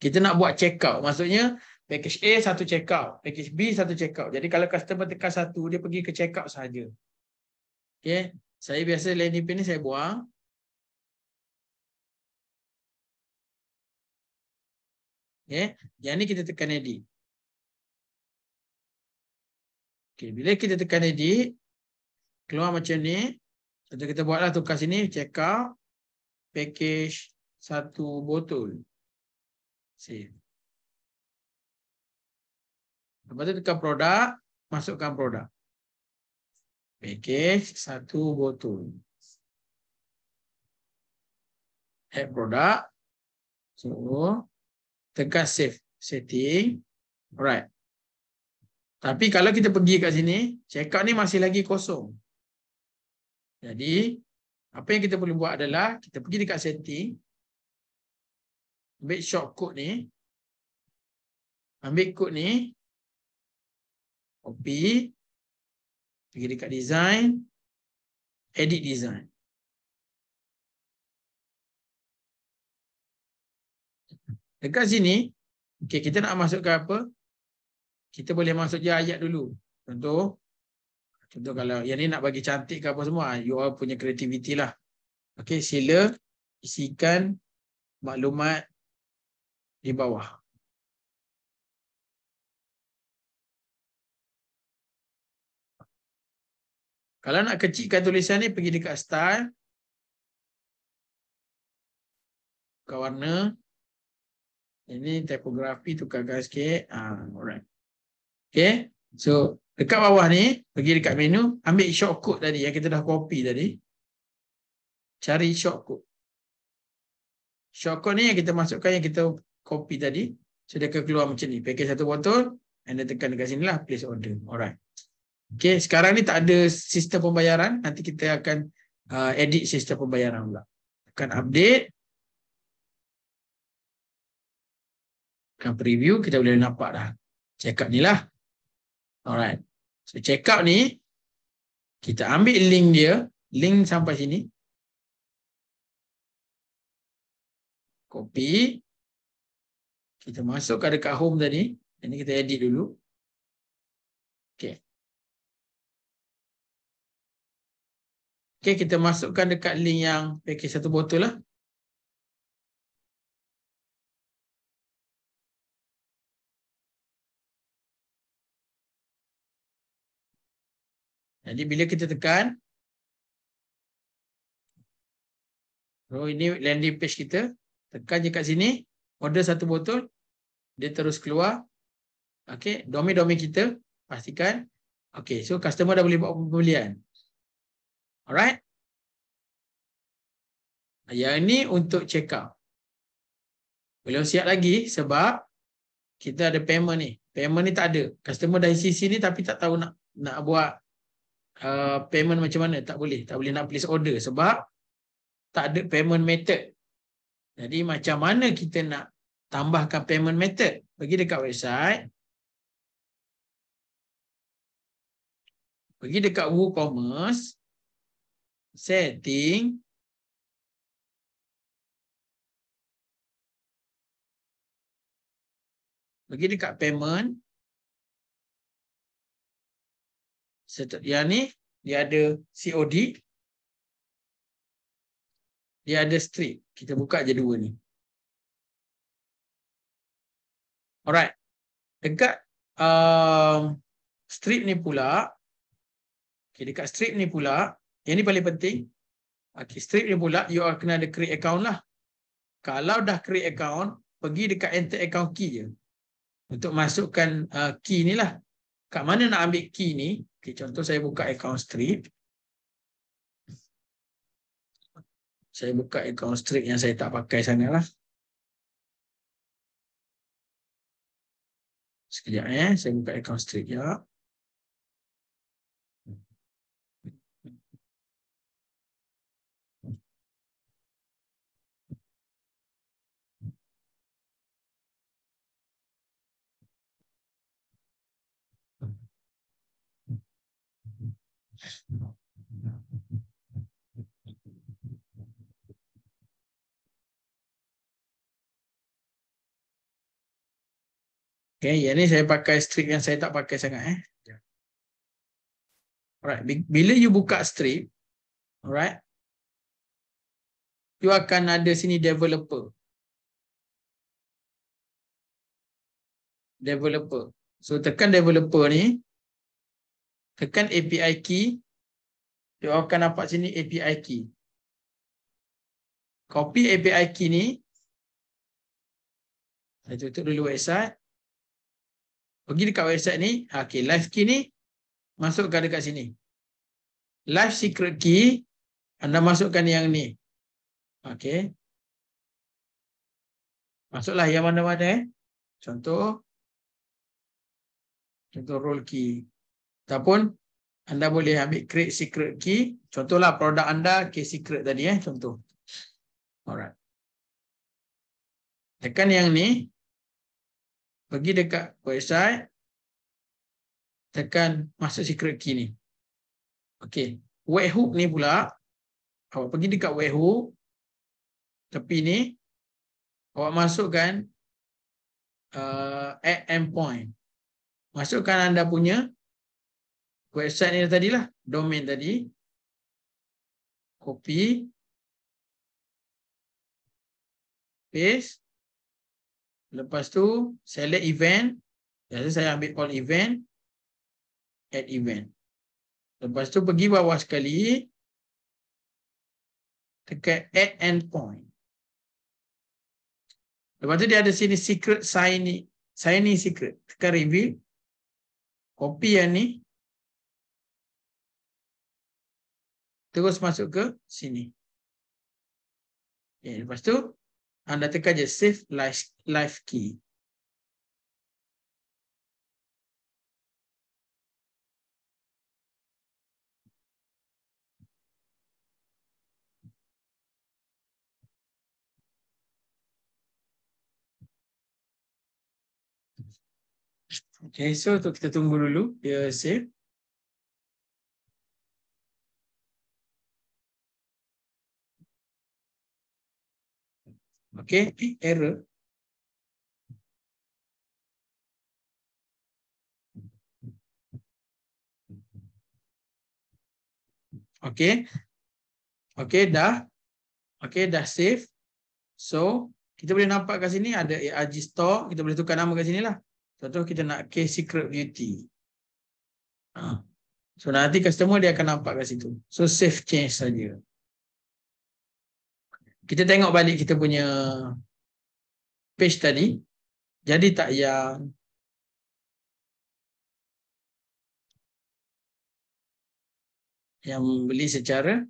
Kita nak buat check out, maksudnya package A satu check out, package B satu check out. Jadi kalau customer tekan satu, dia pergi ke check out sahaja. Okay, saya biasa landing page ni saya buang. Okay, yang ni kita tekan edit. Okay, bila kita tekan edit, keluar macam ni. Contoh kita buatlah tukar sini, check out, package satu botol. Save. Lepas tu tekan produk, masukkan produk. Package satu botol. Add produk. So, tekan save. Setting. Alright. Tapi kalau kita pergi kat sini, checkout ni masih lagi kosong. Jadi, apa yang kita boleh buat adalah, kita pergi dekat setting. Ambil shortcode ni. Ambil kod ni. Copy. Pergi dekat design. Edit design. Dekat sini, okay, kita nak masukkan apa? Kita boleh masuk je ayat dulu. Contoh kalau yang ni nak bagi cantik ke apa semua, you all punya kreativiti lah. Okay, sila isikan maklumat di bawah. Kalau nak kecilkan tulisan ni, pergi dekat style. Tukar warna. Ini tipografi, tukarkan sikit. Alright. Okay. So, dekat bawah ni, pergi dekat menu, ambil shortcode tadi yang kita dah copy tadi. Cari shortcode. Shortcode ni yang kita masukkan, yang kita copy tadi. So, dia akan keluar macam ni. Package satu botol. And then tekan dekat sini lah. Place order. Alright. Okay. Sekarang ni tak ada sistem pembayaran. Nanti kita akan edit sistem pembayaran pula. Tekan update. Tekan preview. Kita boleh nampak dah. Check out ni lah. Alright. So, check out ni. Kita ambil link dia. Link sampai sini. Copy. Kita masukkan dekat home tadi. Ini kita edit dulu. Okay. Okay, kita masukkan dekat link yang package satu botol lah. Jadi bila kita tekan. So, ini landing page kita. Tekan je kat sini. Order satu botol. Dia terus keluar. Okay. Domain kita. Pastikan. Okay. So, customer dah boleh buat pembelian. Alright. Yang ini untuk check out. Belum siap lagi sebab kita ada payment ni. Payment ni tak ada. Customer dah isi sini tapi tak tahu nak buat payment macam mana. Tak boleh. Tak boleh nak place order sebab tak ada payment method. Jadi macam mana kita nak tambahkan payment method? Pergi dekat website. Pergi dekat WooCommerce. Setting. Pergi dekat payment. Yang ni dia ada COD. Dia ada strip. Kita buka je dua ni. Alright. Dekat strip ni pula. Okay, dekat strip ni pula. Yang ni paling penting. Okay, strip ni pula. You all kena ada create account lah. Kalau dah create account. Pergi dekat enter account key je. untuk masukkan key ni lah. Kat mana nak ambil key ni? Okay, contoh saya buka account strip. Saya buka account strip yang saya tak pakai sangat lah. Sekejap saya buka account strip ya. Okay, yang ni saya pakai strip yang saya tak pakai sangat Alright, bila you buka strip, alright, you akan ada sini developer. Developer. So tekan developer ni, tekan API key, you akan nampak sini API key. Copy API key ni, saya tutup dulu website. Pergi dekat website ni, okay, live key ni, masukkan dekat sini. Live secret key, anda masukkan yang ni. Okay. Masuklah yang mana-mana Contoh role key. Ataupun anda boleh ambil create secret key. Contohlah produk anda key secret tadi contoh. Alright. Tekan yang ni. Pergi dekat website. Tekan masuk secret key ni. Okey. Webhook ni pula. Awak pergi dekat webhook. Tepi ni. Awak masukkan add endpoint. Masukkan anda punya website ni tadilah. Domain tadi. Copy. Paste. Lepas tu, select event. Jadi saya ambil all event. Add event. Lepas tu pergi bawah sekali. Tekan add endpoint. Lepas tu dia ada sini secret signing secret. Tekan reveal. Copy yang ni. Terus masuk ke sini. Okay, lepas tu anda tekan je save live key. Okay, so tu kita tunggu dulu dia save. Okay, error. Okay. Okay, dah. Okay, dah save. So, kita boleh nampak kat sini ada ARG Store. Kita boleh tukar nama kat sini lah. Contoh kita nak case secret beauty. So, nanti customer dia akan nampak kat situ. So, save change saja. Kita tengok balik kita punya page tadi. Jadi tak yang beli secara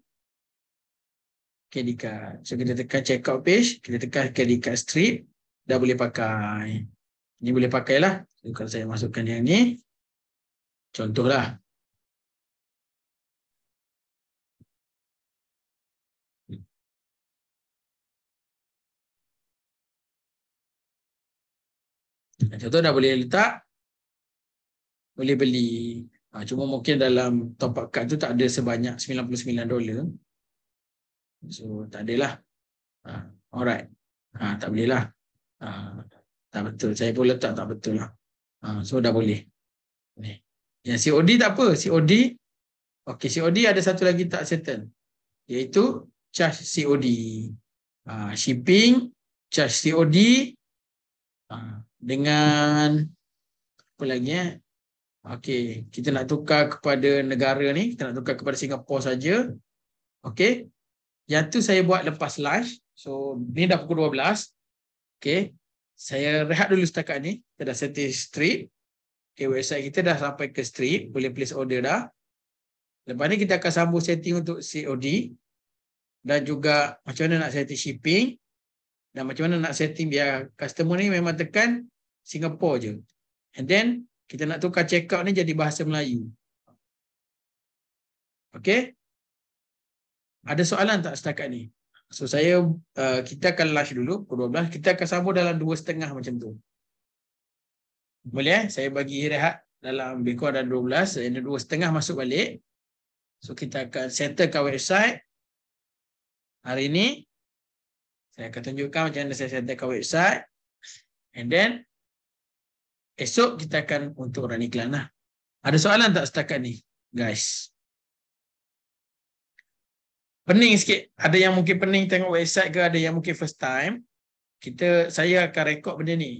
credit card. So kita tekan check out page, kita tekan credit card strip, dah boleh pakai. Ini boleh pakailah. So, kalau saya masukkan yang ni, contohlah. Contoh dah boleh letak, boleh beli. Cuma mungkin dalam top up card tu tak ada sebanyak $99. So tak adalah. Alright. Tak boleh lah. Tak betul. Saya pun letak tak betul lah. So dah boleh. Yang COD tak apa. COD. Okay, COD ada satu lagi tak settle. Iaitu charge COD. Shipping, charge COD. Dengan apa lagi Okey, kita nak tukar kepada negara ni, kita nak tukar kepada Singapura saja. Okey. Yang tu saya buat lepas live. So, ni dah pukul 12. Okey. Saya rehat dulu setakat ni. Kita dah setting strip. Okay, website kita dah sampai ke strip. Boleh place order dah. Lepas ni kita akan sambung setting untuk COD. Dan juga macam mana nak setting shipping. Dan macam mana nak setting biar customer ni memang tekan Singapore je. And then, kita nak tukar checkout ni jadi bahasa Melayu. Okay? Ada soalan tak setakat ni? So, kita akan live dulu pukul 12. Kita akan sambung dalam 2.30 macam tu. Boleh? Saya bagi rehat dalam lebih kurang dalam 12. Ini 2.30 masuk balik. So, kita akan settlekan website. Hari ni, saya akan tunjukkan macam mana saya settlekan website. And then, esok kita akan untuk run iklan lah. Ada soalan tak setakat ni, guys? Pening sikit. Ada yang mungkin pening tengok website ke, ada yang mungkin first time. Saya akan rekod benda ni.